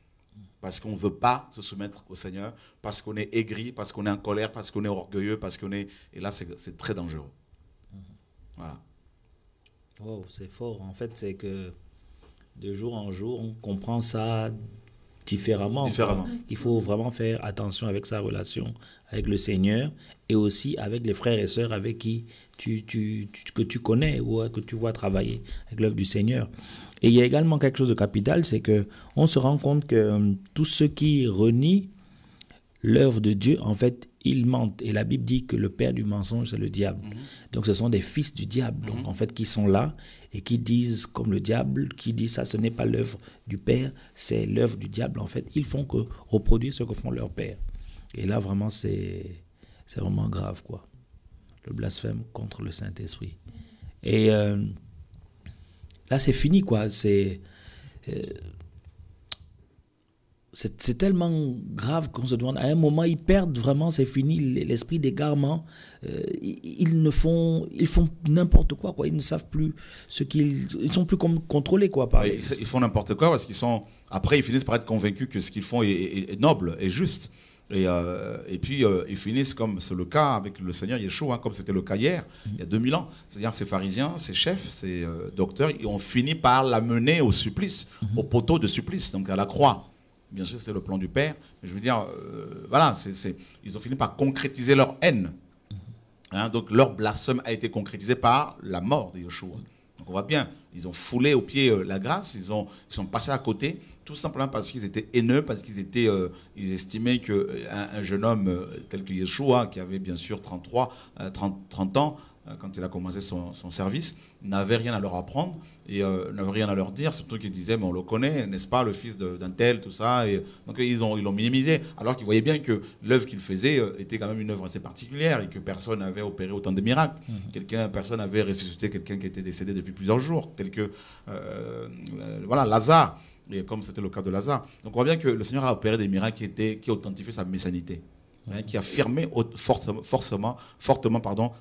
Parce qu'on ne veut pas se soumettre au Seigneur, parce qu'on est aigri, parce qu'on est en colère, parce qu'on est orgueilleux, parce qu'on est... Et là, c'est très dangereux. Voilà. Wow, c'est fort. En fait, c'est que de jour en jour, on comprend ça différemment. Il faut vraiment faire attention avec sa relation avec le Seigneur et aussi avec les frères et sœurs avec qui que tu connais ou que tu vois travailler avec l'œuvre du Seigneur. Et il y a également quelque chose de capital, c'est qu'on se rend compte que tous ceux qui renient l'œuvre de Dieu, en fait, ils mentent. Et la Bible dit que le père du mensonge, c'est le diable. Donc, ce sont des fils du diable, donc, en fait, qui sont là et qui disent, comme le diable, qui dit ça, ce n'est pas l'œuvre du père, c'est l'œuvre du diable. En fait, ils font que reproduire ce que font leurs pères. Et là, vraiment, c'est vraiment grave, quoi. Le blasphème contre le Saint-Esprit. Et là, c'est fini, quoi. C'est tellement grave qu'on se demande. À un moment, ils perdent vraiment, c'est fini, l'esprit d'égarement. Ils font n'importe quoi, quoi. Ils ne savent plus ce qu'ils... Ils sont plus contrôlés, quoi. Ils font n'importe quoi parce qu'ils sont... Après, ils finissent par être convaincus que ce qu'ils font est noble, est juste. Et puis, ils finissent, comme c'est le cas avec le Seigneur Yeshua, comme c'était le cas hier, il y a 2000 ans. C'est-à-dire ces pharisiens, ces chefs, ces docteurs, ils ont fini par l'amener au supplice, au poteau de supplice, donc à la croix. Bien sûr, c'est le plan du Père. Mais je veux dire, voilà, ils ont fini par concrétiser leur haine. Hein, donc leur blasphème a été concrétisé par la mort de Yeshua. Donc on voit bien, ils ont foulé aux pieds la grâce, ils sont passés à côté, tout simplement parce qu'ils étaient haineux, parce ils estimaient qu'un jeune homme tel que Yeshua, qui avait bien sûr 30 ans, quand il a commencé son service, n'avait rien à leur apprendre et n'avait rien à leur dire, surtout qu'ils disaient, mais on le connaît, n'est-ce pas, le fils d'un tel, tout ça. Et donc ils l'ont minimisé, alors qu'ils voyaient bien que l'œuvre qu'il faisait était quand même une œuvre assez particulière et que personne n'avait opéré autant de miracles. Personne n'avait ressuscité quelqu'un qui était décédé depuis plusieurs jours, tel que voilà, Lazare, et comme c'était le cas de Lazare. Donc on voit bien que le Seigneur a opéré des miracles qui authentifiaient sa messianité. Hein, qui affirmait fortement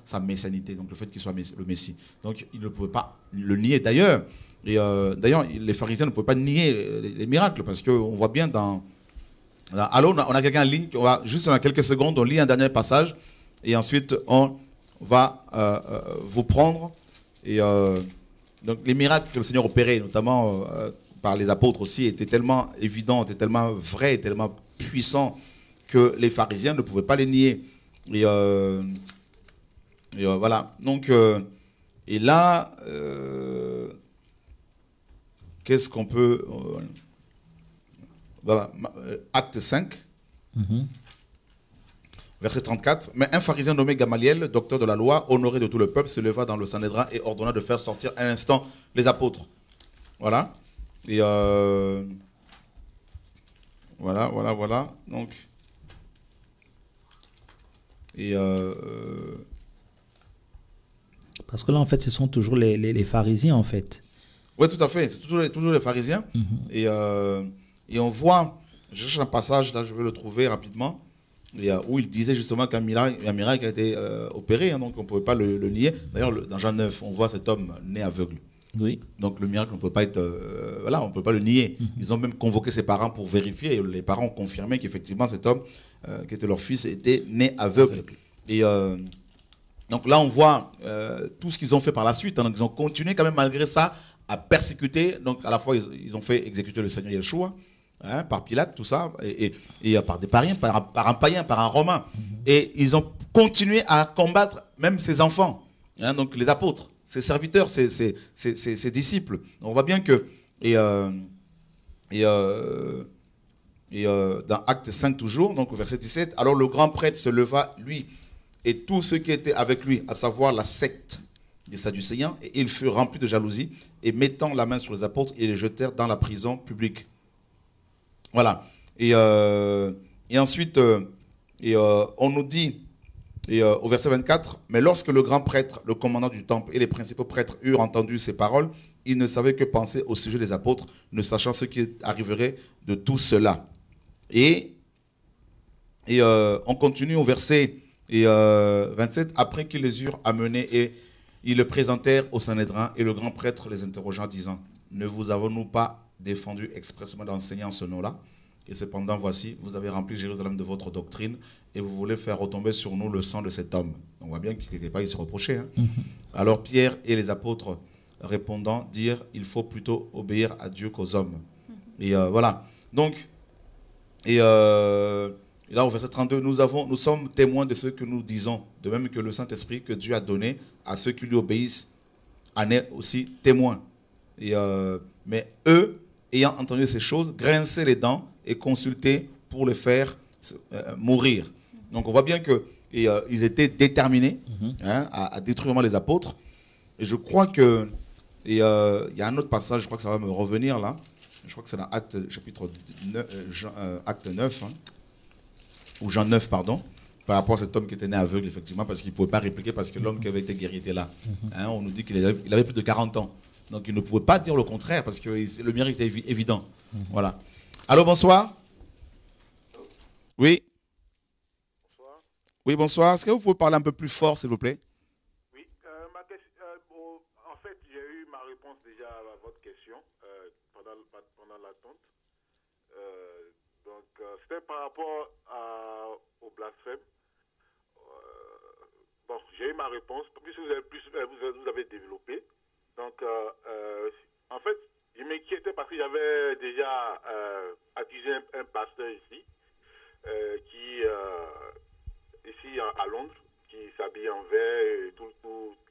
sa messianité, donc le fait qu'il soit le Messie. Donc il ne pouvait pas le nier. D'ailleurs, les pharisiens ne pouvaient pas nier les miracles, parce qu'on voit bien alors, on a quelqu'un en ligne, juste dans quelques secondes, on lit un dernier passage, et ensuite on va vous prendre. Et donc les miracles que le Seigneur opérait, notamment par les apôtres aussi, étaient tellement évidents, étaient tellement vrais, tellement puissants, que les pharisiens ne pouvaient pas les nier. Et voilà. Donc, et là, qu'est-ce qu'on peut... voilà, acte 5, verset 34. Mais un pharisien nommé Gamaliel, docteur de la loi, honoré de tout le peuple, se leva dans le Sanhédrin et ordonna de faire sortir à l'instant les apôtres. Voilà. Et voilà. Donc... Et parce que là, en fait, ce sont toujours les pharisiens, en fait. Oui, tout à fait. C'est toujours les pharisiens. Et on voit, je cherche un passage, là, je vais le trouver rapidement, où il disait justement qu'un miracle a été opéré, hein, donc on ne pouvait pas le nier. D'ailleurs, dans Jean 9, on voit cet homme né aveugle. Oui. Donc le miracle, on ne peut pas être, voilà, on peut pas le nier. Ils ont même convoqué ses parents pour vérifier, et les parents ont confirmé qu'effectivement cet homme, qui était leur fils, était né aveugle. Et donc là, on voit tout ce qu'ils ont fait par la suite. Hein. Donc ils ont continué quand même malgré ça à persécuter. Donc à la fois, ils ont fait exécuter le Seigneur Yeshua, hein, par Pilate, tout ça, et par des païens, par un païen, par un Romain. Et ils ont continué à combattre même ses enfants, hein, donc les apôtres, ses serviteurs, ses disciples. On voit bien que... dans Acte 5 toujours, donc au verset 17, alors le grand prêtre se leva, lui, et tous ceux qui étaient avec lui, à savoir la secte des Sadducéens, et ils furent remplis de jalousie, et mettant la main sur les apôtres, ils les jetèrent dans la prison publique. Voilà. Et ensuite, on nous dit, au verset 24, mais lorsque le grand prêtre, le commandant du temple et les principaux prêtres eurent entendu ces paroles, ils ne savaient que penser au sujet des apôtres, ne sachant ce qui arriverait de tout cela. Et on continue au verset 27, après qu'ils les eurent amenés, et ils le présentèrent au Sanhédrin, et le grand prêtre les interrogea, disant, ne vous avons-nous pas défendu expressément d'enseigner en ce nom-là? Et cependant, voici, vous avez rempli Jérusalem de votre doctrine, et vous voulez faire retomber sur nous le sang de cet homme. On voit bien qu'il quelque part, il se reprochait. Hein. Alors Pierre et les apôtres, répondant, dirent, il faut plutôt obéir à Dieu qu'aux hommes. Et voilà. Donc, et là au verset 32, nous sommes témoins de ce que nous disons, de même que le Saint-Esprit que Dieu a donné à ceux qui lui obéissent en est aussi témoin. Mais eux, ayant entendu ces choses, grinçaient les dents et consultaient pour le faire mourir. Donc on voit bien que ils étaient déterminés à détruire les apôtres. Et je crois que il y a un autre passage, je crois que ça va me revenir là. Je crois que c'est dans Acte chapitre 9, Acte 9, ou Jean 9, pardon, par rapport à cet homme qui était né aveugle, effectivement, parce qu'il ne pouvait pas répliquer, parce que l'homme qui avait été guéri était là. On nous dit qu'il avait plus de 40 ans. Donc il ne pouvait pas dire le contraire, parce que le miracle était évident. Voilà. Allô, bonsoir. Oui. Bonsoir. Oui, bonsoir. Est-ce que vous pouvez parler un peu plus fort, s'il vous plaît? Oui, ma question, en fait, j'ai eu ma réponse déjà à votre question pendant l'attente. C'était par rapport au blasphème. Bon, j'ai eu ma réponse, puisque vous avez développé. Donc, en fait, je m'inquiétais parce que j'avais déjà accusé un pasteur ici, ici à Londres, qui s'habille en vert, et toute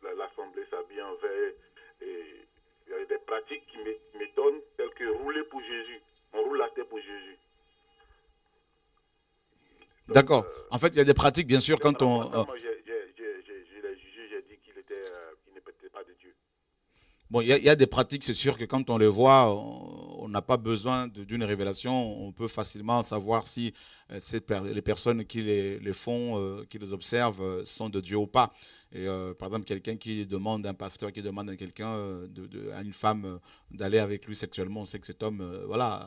l'assemblée s'habille en vert. Et il y a des pratiques qui m'étonnent, telles que rouler pour Jésus. On roule la tête pour Jésus. D'accord. En fait, il y a des pratiques, bien sûr, quand on... Moi, je l'ai jugé, j'ai dit qu'il n'était pas de Dieu. Bon, il y a des pratiques, c'est sûr que quand on les voit, on n'a pas besoin d'une révélation. On peut facilement savoir si les personnes qui les font, qui les observent, sont de Dieu ou pas. Et, par exemple, quelqu'un qui demande, un pasteur qui demande à quelqu'un, à une femme, d'aller avec lui sexuellement, on sait que cet homme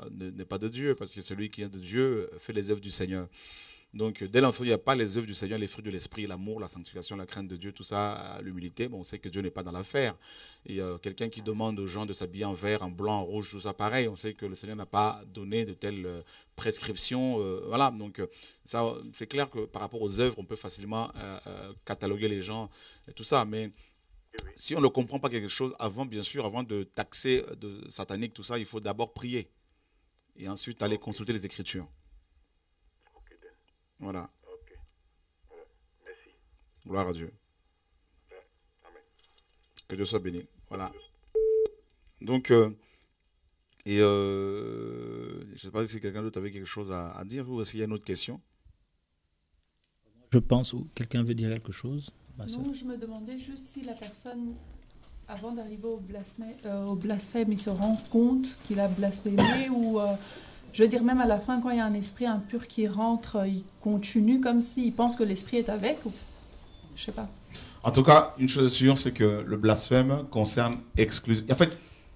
n'est pas de Dieu, parce que celui qui est de Dieu fait les œuvres du Seigneur. Donc, dès l'instant, il n'y a pas les œuvres du Seigneur, les fruits de l'esprit, l'amour, la sanctification, la crainte de Dieu, tout ça, l'humilité. Bon, on sait que Dieu n'est pas dans l'affaire. Et quelqu'un qui demande aux gens de s'habiller en vert, en blanc, en rouge, tout ça, pareil. On sait que le Seigneur n'a pas donné de telles prescriptions. Voilà. Donc, ça, c'est clair que par rapport aux œuvres, on peut facilement cataloguer les gens et tout ça. Mais si on ne comprend pas quelque chose, avant de taxer de satanique, tout ça, il faut d'abord prier. Et ensuite aller consulter les Écritures. Voilà. Ok. Merci. Gloire à Dieu. Amen. Que Dieu soit béni. Voilà. Donc, je ne sais pas si quelqu'un d'autre avait quelque chose à dire ou est-ce qu'il y a une autre question? Je pense, ou quelqu'un veut dire quelque chose? Non, je me demandais juste si la personne, avant d'arriver au blasphème, il se rend compte qu'il a blasphémé ou... je veux dire, même à la fin, quand il y a un esprit impur qui rentre, il continue comme s'il pense que l'esprit est avec ou... Je sais pas. En tout cas, une chose sûre, c'est que le blasphème concerne exclusivement... En fait,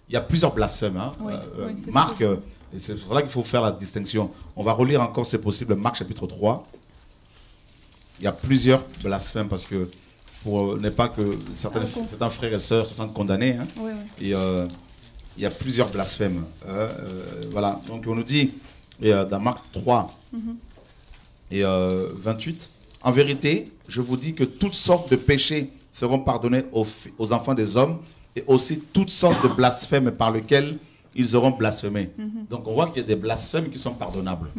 il y a plusieurs blasphèmes. Hein. Oui, Marc, et c'est pour cela qu'il faut faire la distinction. On va relire encore, c'est possible, Marc chapitre 3. Il y a plusieurs blasphèmes parce que pour ne pas que certains frères et sœurs se sentent condamnés. Hein. Oui. Et il y a plusieurs blasphèmes. Voilà. Donc on nous dit, dans Marc 3 et 28, en vérité, je vous dis que toutes sortes de péchés seront pardonnés aux enfants des hommes et aussi toutes sortes de blasphèmes par lesquels ils auront blasphémé. Donc on voit qu'il y a des blasphèmes qui sont pardonnables.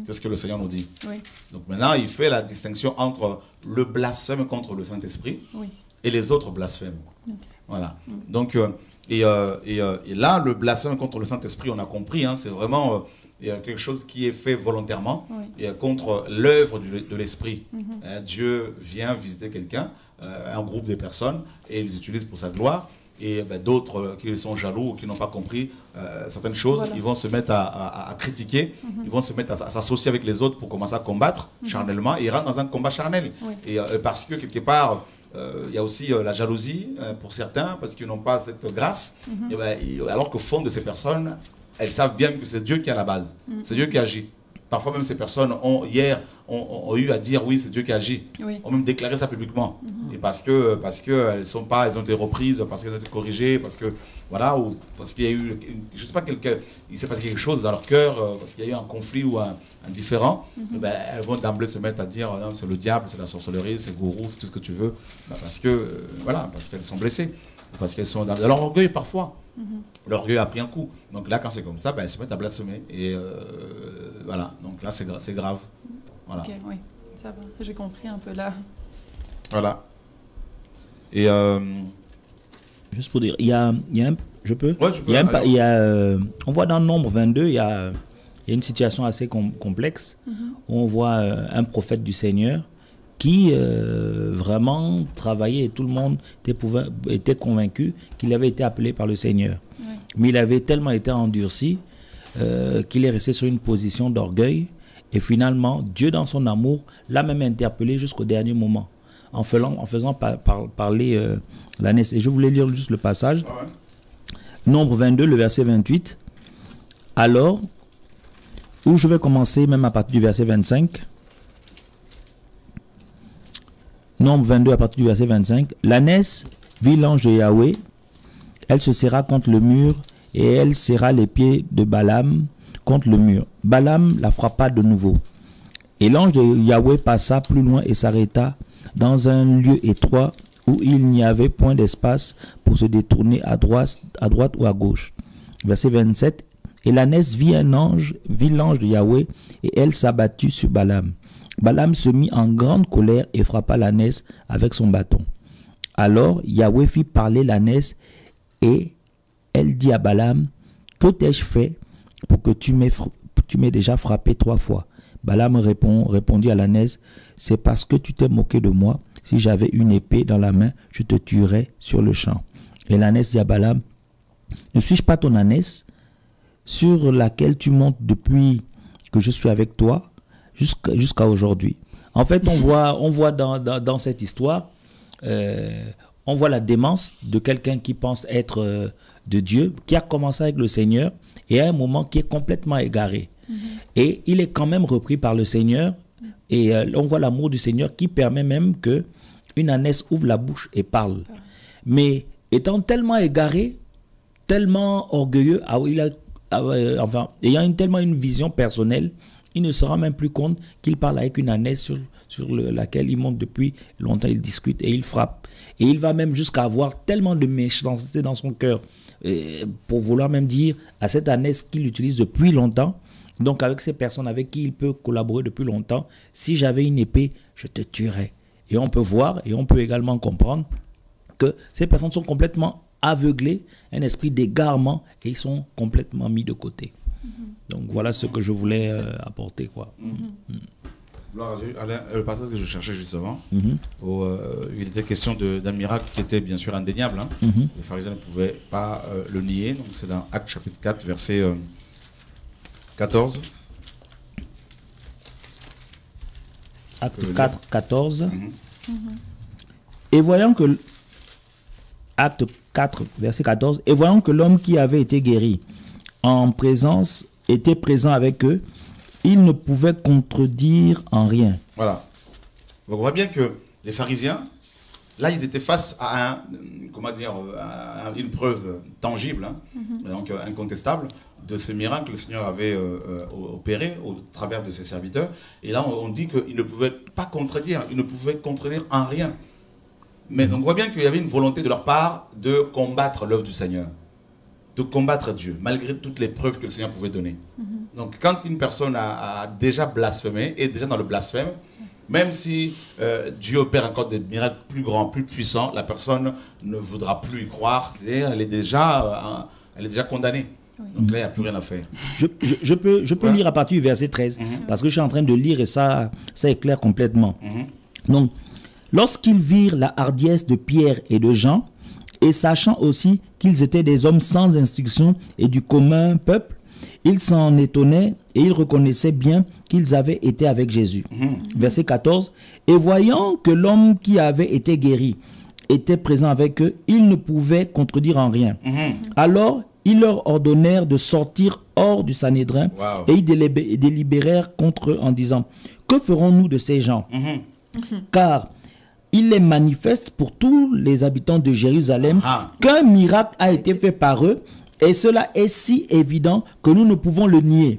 C'est ce que le Seigneur nous dit. Oui. Donc maintenant, il fait la distinction entre le blasphème contre le Saint-Esprit et les autres blasphèmes. Voilà. Donc, et là, le blasphème contre le Saint-Esprit, on a compris, hein, c'est vraiment quelque chose qui est fait volontairement et contre l'œuvre de l'Esprit. Dieu vient visiter quelqu'un, un groupe de personnes, et il les utilise pour sa gloire. Et d'autres qui sont jaloux ou qui n'ont pas compris certaines choses, ils vont se mettre à critiquer, ils vont se mettre à s'associer avec les autres pour commencer à combattre charnellement, et ils rentrent dans un combat charnel. Et parce que quelque part, il y a aussi la jalousie pour certains, parce qu'ils n'ont pas cette grâce, alors qu'au fond de ces personnes, elles savent bien que c'est Dieu qui est à la base, c'est Dieu qui agit. Parfois même ces personnes ont eu à dire oui, c'est Dieu qui agit. Ont même déclaré ça publiquement. Et parce que elles ont été reprises, parce qu'elles ont été corrigées, parce que voilà, ou parce qu'il y a eu, je sais pas, il s'est passé quelque chose dans leur cœur, parce qu'il y a eu un conflit ou un différend. Elles vont d'emblée se mettre à dire non, c'est le diable, c'est la sorcellerie, c'est le gourou, c'est tout ce que tu veux, parce que voilà, parce qu'elles sont blessées, parce qu'elles sont dans leur orgueil parfois. L'orgueil a pris un coup. Donc là, quand c'est comme ça, elles se mettent à blasphémer. Et voilà. Donc là, c'est grave. Voilà. Ok, oui, ça va. J'ai compris un peu là. Voilà. Et juste pour dire, il y a un, je peux. Ouais, tu peux. On voit dans Nombre 22, il y a il y a une situation assez complexe où on voit un prophète du Seigneur qui vraiment travaillait et tout le monde était convaincu qu'il avait été appelé par le Seigneur. Ouais. Mais il avait tellement été endurci qu'il est resté sur une position d'orgueil et finalement, Dieu dans son amour l'a même interpellé jusqu'au dernier moment en faisant parler l'ânesse. Et je voulais lire juste le passage. Ah ouais. Nombre 22, le verset 28. Alors, où je vais commencer même à partir du verset 25. Nombre 22 à partir du verset 25. L'ânesse vit l'ange de Yahweh. Elle se serra contre le mur et elle serra les pieds de Balaam contre le mur. Balaam la frappa de nouveau. Et l'ange de Yahweh passa plus loin et s'arrêta dans un lieu étroit où il n'y avait point d'espace pour se détourner à droite ou à gauche. Verset 27. Et l'ânesse vit l'ange de Yahweh et elle s'abattit sur Balaam. Balaam se mit en grande colère et frappa l'ânesse avec son bâton. Alors Yahweh fit parler l'ânesse et elle dit à Balaam, que t'ai-je fait pour que tu m'aies déjà frappé 3 fois? Balaam répondit à l'ânesse, c'est parce que tu t'es moqué de moi. Si j'avais une épée dans la main, je te tuerais sur le champ. Et l'ânesse dit à Balaam, ne suis-je pas ton ânesse sur laquelle tu montes depuis que je suis avec toi jusqu'à aujourd'hui? En fait, on voit dans cette histoire, on voit la démence de quelqu'un qui pense être de Dieu, qui a commencé avec le Seigneur et à un moment qui est complètement égaré. Et il est quand même repris par le Seigneur et on voit l'amour du Seigneur qui permet même que une ânesse ouvre la bouche et parle. Mais étant tellement égaré, tellement orgueilleux, ayant tellement une vision personnelle, il ne se rend même plus compte qu'il parle avec une ânesse sur laquelle il monte depuis longtemps, il discute et il frappe. Et il va même jusqu'à avoir tellement de méchanceté dans son cœur pour vouloir même dire à cette ânesse qu'il utilise depuis longtemps, donc avec ces personnes avec qui il peut collaborer depuis longtemps, si j'avais une épée, je te tuerais. Et on peut voir et on peut également comprendre que ces personnes sont complètement aveuglées, un esprit d'égarement et ils sont complètement mis de côté. Donc voilà ce que je voulais apporter, quoi. Gloire à Dieu. Alain, le passage que je cherchais justement, où il était question d'un miracle qui était bien sûr indéniable. Hein. Les pharisiens ne pouvaient pas le nier. Donc c'est dans Actes chapitre 4, verset 14. Acte 4, 14. Et voyant que... Acte 4, verset 14. Et voyant que l'homme qui avait été guéri était présent avec eux, il ne pouvait contredire en rien. Voilà. On voit bien que les pharisiens, là, ils étaient face à une preuve tangible, hein, donc incontestable, de ce miracle que le Seigneur avait opéré au travers de ses serviteurs. Et là, on dit qu'ils ne pouvaient pas contredire, ils ne pouvaient contredire en rien. Mais on voit bien qu'il y avait une volonté de leur part de combattre l'œuvre du Seigneur, de combattre Dieu, malgré toutes les preuves que le Seigneur pouvait donner. Donc quand une personne a déjà blasphémé, est déjà dans le blasphème, même si Dieu opère encore des miracles plus grands, plus puissants, la personne ne voudra plus y croire, elle est déjà condamnée. Donc là, il n'y a plus rien à faire. Je peux lire à partir du verset 13, parce que je suis en train de lire et ça éclaire complètement. Donc, lorsqu'ils virent la hardiesse de Pierre et de Jean, et sachant aussi qu'ils étaient des hommes sans instruction et du commun peuple, ils s'en étonnaient et ils reconnaissaient bien qu'ils avaient été avec Jésus. Verset 14. Et voyant que l'homme qui avait été guéri était présent avec eux, ils ne pouvaient contredire en rien. Alors, ils leur ordonnèrent de sortir hors du Sanhédrin et ils délibérèrent contre eux en disant, que ferons-nous de ces gens? Car il est manifeste pour tous les habitants de Jérusalem qu'un miracle a été fait par eux et cela est si évident que nous ne pouvons le nier.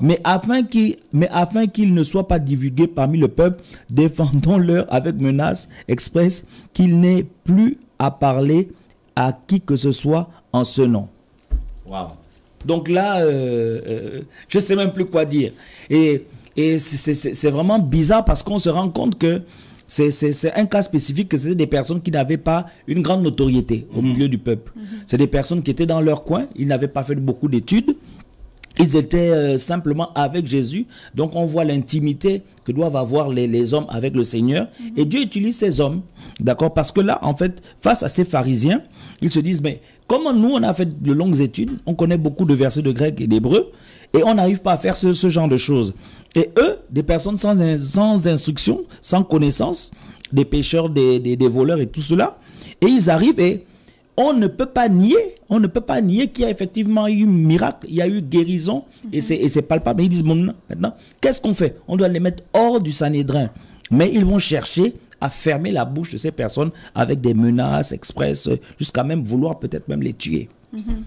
Mais afin qu'il ne soit pas divulgué parmi le peuple, défendons-leur avec menace expresse qu'il n'ait plus à parler à qui que ce soit en ce nom. Donc là, je ne sais même plus quoi dire. Et c'est vraiment bizarre parce qu'on se rend compte que c'est un cas spécifique, que c'était des personnes qui n'avaient pas une grande notoriété au milieu du peuple. C'est des personnes qui étaient dans leur coin, ils n'avaient pas fait beaucoup d'études Ils étaient simplement avec Jésus. Donc on voit l'intimité que doivent avoir les hommes avec le Seigneur. Et Dieu utilise ces hommes, d'accord? Parce que là, en fait, face à ces pharisiens, ils se disent, mais comment nous, on a fait de longues études, on connaît beaucoup de versets de grec et d'hébreu, et on n'arrive pas à faire ce genre de choses. Et eux, des personnes sans instruction, sans connaissance, des pécheurs, des voleurs et tout cela, et ils arrivent et on ne peut pas nier qu'il y a effectivement eu miracle, il y a eu guérison, et c'est palpable. Mais ils disent, bon, maintenant, qu'est-ce qu'on fait? On doit les mettre hors du Sanhédrin. Mais ils vont chercher à fermer la bouche de ces personnes avec des menaces express, jusqu'à même vouloir peut-être même les tuer.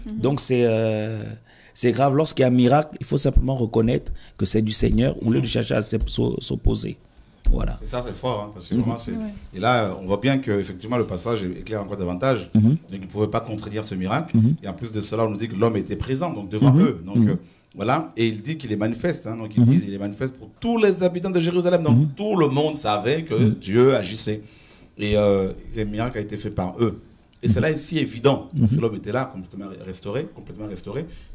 Donc c'est grave. Lorsqu'il y a un miracle, il faut simplement reconnaître que c'est du Seigneur, au lieu de chercher à s'opposer. Voilà. C'est ça, c'est fort, hein, parce que vraiment, et là, on voit bien qu'effectivement, le passage éclaire encore davantage. Donc, ils ne pouvaient pas contredire ce miracle. Et en plus de cela, on nous dit que l'homme était présent, donc devant eux. Donc, voilà. Et il dit qu'il est manifeste. Hein, donc, ils disent qu'il est manifeste pour tous les habitants de Jérusalem. Donc, tout le monde savait que Dieu agissait. Et le miracle a été fait par eux. Et cela est si évident, parce que l'homme était là, complètement restauré,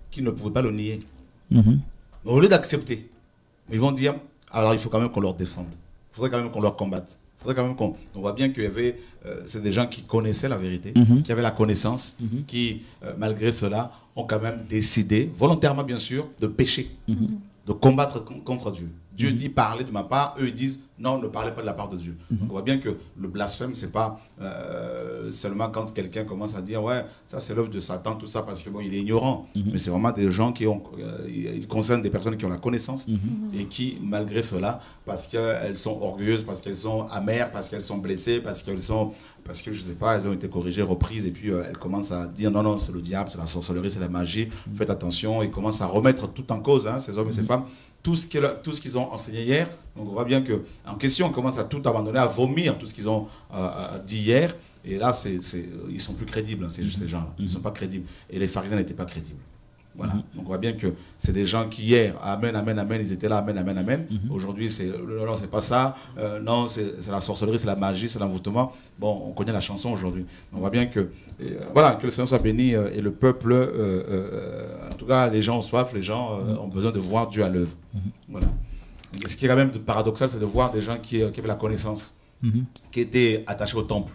qu'ils ne pouvaient pas le nier. Mais au lieu d'accepter, ils vont dire, alors il faut quand même qu'on leur défende. Il faudrait quand même qu'on leur combatte. Il faudrait quand même qu'on... On voit bien qu'il y avait... c'est des gens qui connaissaient la vérité, qui avaient la connaissance, qui, malgré cela, ont quand même décidé, volontairement bien sûr, de pécher, de combattre contre Dieu. Dieu dit parlez de ma part, eux ils disent non, ne parlez pas de la part de Dieu. Donc on voit bien que le blasphème, c'est pas seulement quand quelqu'un commence à dire ouais, ça c'est l'œuvre de Satan, tout ça, parce que bon, il est ignorant. Mais c'est vraiment des gens qui ont, il concerne des personnes qui ont la connaissance et qui, malgré cela, parce qu'elles sont orgueilleuses, parce qu'elles sont amères, parce qu'elles sont blessées, parce que je sais pas, elles ont été corrigées, reprises, et puis elles commencent à dire non, c'est le diable, c'est la sorcellerie, c'est la magie, faites attention, et commencent à remettre tout en cause, hein, ces hommes et ces femmes, tout ce qu'ils ont enseigné hier. Donc on voit bien qu'en question, on commence à tout abandonner, à vomir tout ce qu'ils ont dit hier, et là, ils sont plus crédibles, hein, ces gens-là, ils ne sont pas crédibles, et les pharisiens n'étaient pas crédibles. Voilà. Donc on voit bien que c'est des gens qui hier, amen, amen, amen, ils étaient là, amen, amen, amen. Aujourd'hui, non, c'est pas ça. Non, c'est la sorcellerie, c'est la magie, c'est l'envoûtement. Bon, on connaît la chanson aujourd'hui. On voit bien que, voilà, que le Seigneur soit béni et le peuple, en tout cas, les gens ont soif, les gens ont besoin de voir Dieu à l'œuvre. Voilà. Et ce qui est quand même paradoxal, c'est de voir des gens qui avaient la connaissance, qui étaient attachés au temple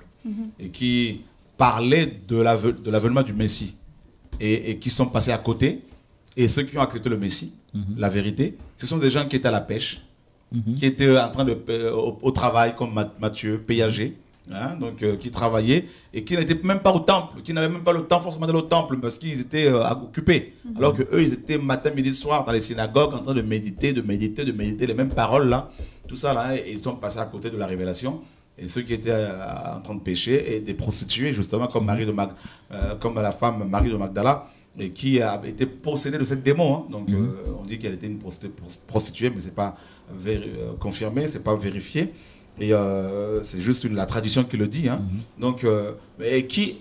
et qui parlaient de l'avènement du Messie. Et qui sont passés à côté, et ceux qui ont accepté le Messie, la vérité, ce sont des gens qui étaient à la pêche, qui étaient en train au travail, comme Matthieu, Péagé, hein, donc qui travaillaient, et qui n'étaient même pas au temple, qui n'avaient même pas le temps forcément d'aller au temple, parce qu'ils étaient occupés, alors qu'eux, ils étaient matin, midi, soir, dans les synagogues, en train de méditer, les mêmes paroles là, tout ça là, et ils sont passés à côté de la révélation. Et ceux qui étaient en train de pécher et des prostituées, justement, comme la femme Marie de Magdala, et qui a été possédée de cette démon. Hein. Donc, on dit qu'elle était une prostituée, mais ce n'est pas confirmé, ce n'est pas vérifié. Et c'est juste la tradition qui le dit. Hein. Donc, et qui,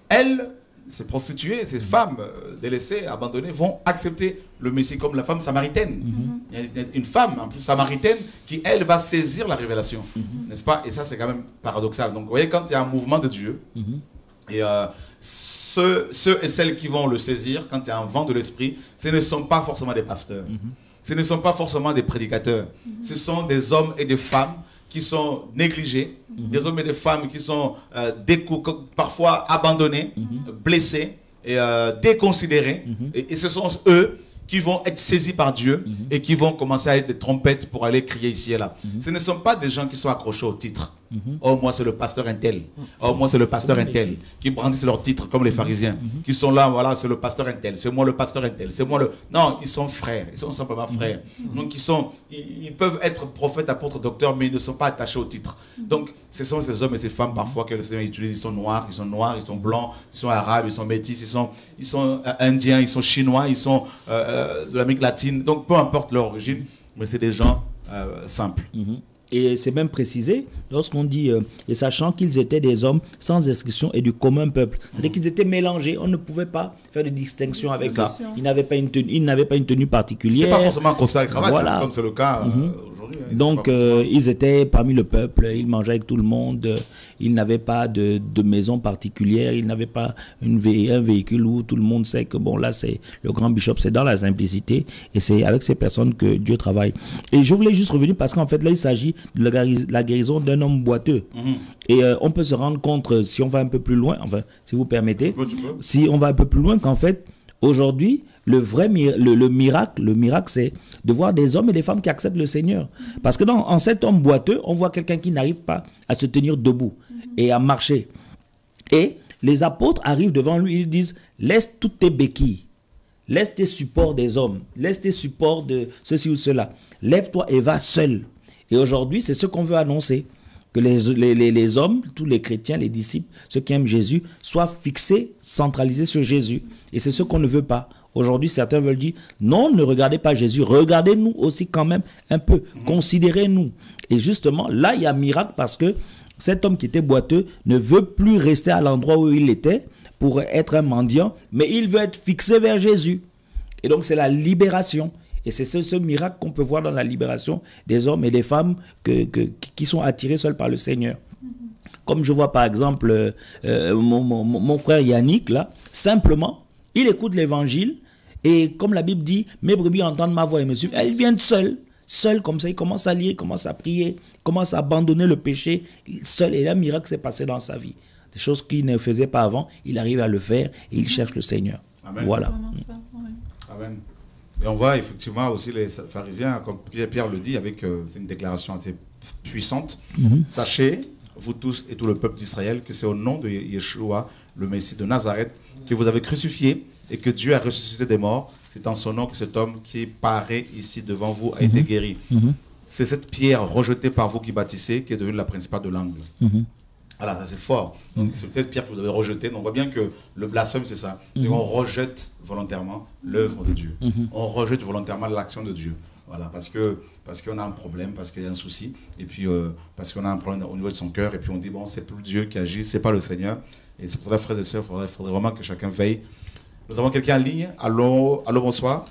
elle, ces prostituées, ces femmes délaissées, abandonnées, vont accepter le Messie comme la femme samaritaine. Il y a une femme, en plus samaritaine, qui, elle, va saisir la révélation. N'est-ce pas? Et ça, c'est quand même paradoxal. Donc, vous voyez, quand il y a un mouvement de Dieu, et ceux et celles qui vont le saisir, quand il y a un vent de l'esprit, ce ne sont pas forcément des pasteurs. Ce ne sont pas forcément des prédicateurs. Ce sont des hommes et des femmes qui sont négligés, des hommes et des femmes qui sont parfois abandonnés, blessés, et déconsidérés. Et ce sont eux qui vont être saisis par Dieu et qui vont commencer à être des trompettes pour aller crier ici et là. Ce ne sont pas des gens qui sont accrochés au titre. Oh, moi c'est le pasteur intel. Oh, moi c'est le pasteur intel. Qui brandissent leur titre comme les pharisiens. Qui sont là, voilà, c'est le pasteur intel. C'est moi le pasteur intel. C'est moi le... Non, ils sont frères. Ils sont simplement frères. Donc ils peuvent être prophètes, apôtres, docteurs, mais ils ne sont pas attachés au titre. Donc ce sont ces hommes et ces femmes parfois que le Seigneur utilise. Ils sont noirs, ils sont blancs, ils sont arabes, ils sont métis, ils sont indiens, ils sont chinois, ils sont de l'Amérique latine. Donc peu importe leur origine, mais c'est des gens simples. Et c'est même précisé lorsqu'on dit et sachant qu'ils étaient des hommes sans inscription et du commun peuple. C'est-à-dire qu'ils étaient mélangés. On ne pouvait pas faire de distinction avec ça. Ils n'avaient pas une tenue particulière. C'était pas forcément un costard et cravate, Voilà. comme c'est le cas aujourd'hui. Donc, ils étaient parmi le peuple, ils mangeaient avec tout le monde, ils n'avaient pas de maison particulière, ils n'avaient pas un véhicule où tout le monde sait que, bon, là, c'est le grand bishop, c'est dans la simplicité, et c'est avec ces personnes que Dieu travaille. Et je voulais juste revenir parce qu'en fait, là, il s'agit de la guérison d'un homme boiteux. Et on peut se rendre compte, si on va un peu plus loin, enfin, si vous permettez, si on va un peu plus loin, qu'en fait, aujourd'hui, le miracle, c'est de voir des hommes et des femmes qui acceptent le Seigneur. Parce que en cet homme boiteux, on voit quelqu'un qui n'arrive pas à se tenir debout et à marcher. Et les apôtres arrivent devant lui, ils disent, laisse toutes tes béquilles, laisse tes supports des hommes, laisse tes supports de ceci ou cela, lève-toi et va seul. Et aujourd'hui, c'est ce qu'on veut annoncer. Que les hommes, tous les chrétiens, les disciples, ceux qui aiment Jésus, soient fixés, centralisés sur Jésus. Et c'est ce qu'on ne veut pas. Aujourd'hui, certains veulent dire, non, ne regardez pas Jésus, regardez-nous aussi quand même un peu, considérez-nous. Et justement, là, il y a miracle parce que cet homme qui était boiteux ne veut plus rester à l'endroit où il était pour être un mendiant, mais il veut être fixé vers Jésus. Et donc, c'est la libération. Et c'est ce miracle qu'on peut voir dans la libération des hommes et des femmes qui sont attirés seuls par le Seigneur. Comme je vois par exemple mon frère Yannick, là, simplement, il écoute l'évangile et comme la Bible dit, mes brebis entendent ma voix et me suivent, elles viennent seules comme ça, il commence à lire, il commence à prier, il commence à abandonner le péché, seul, et un miracle s'est passé dans sa vie. Des choses qu'il ne faisait pas avant, il arrive à le faire et il cherche le Seigneur. Amen. Voilà. Amen. Et on voit effectivement aussi les pharisiens, comme Pierre le dit, avec c'est une déclaration assez puissante. Sachez, vous tous et tout le peuple d'Israël, que c'est au nom de Yeshua, le Messie de Nazareth, que vous avez crucifié et que Dieu a ressuscité des morts. C'est en son nom que cet homme qui paraît ici devant vous a été guéri. C'est cette pierre rejetée par vous qui bâtissez qui est devenue la principale de l'angle. Voilà, ça c'est fort. Donc c'est cette pierre que vous avez rejetée. Donc on voit bien que le blasphème c'est ça. C'est qu'on rejette volontairement l'œuvre de Dieu. On rejette volontairement l'action de Dieu. Voilà, parce qu'on a un problème, parce qu'il y a un souci, et puis parce qu'on a un problème au niveau de son cœur, et puis on dit bon c'est plus Dieu qui agit, c'est pas le Seigneur. Et c'est pour ça, frères et sœurs, il faudrait vraiment que chacun veille. Nous avons quelqu'un en ligne. Allô, bonsoir.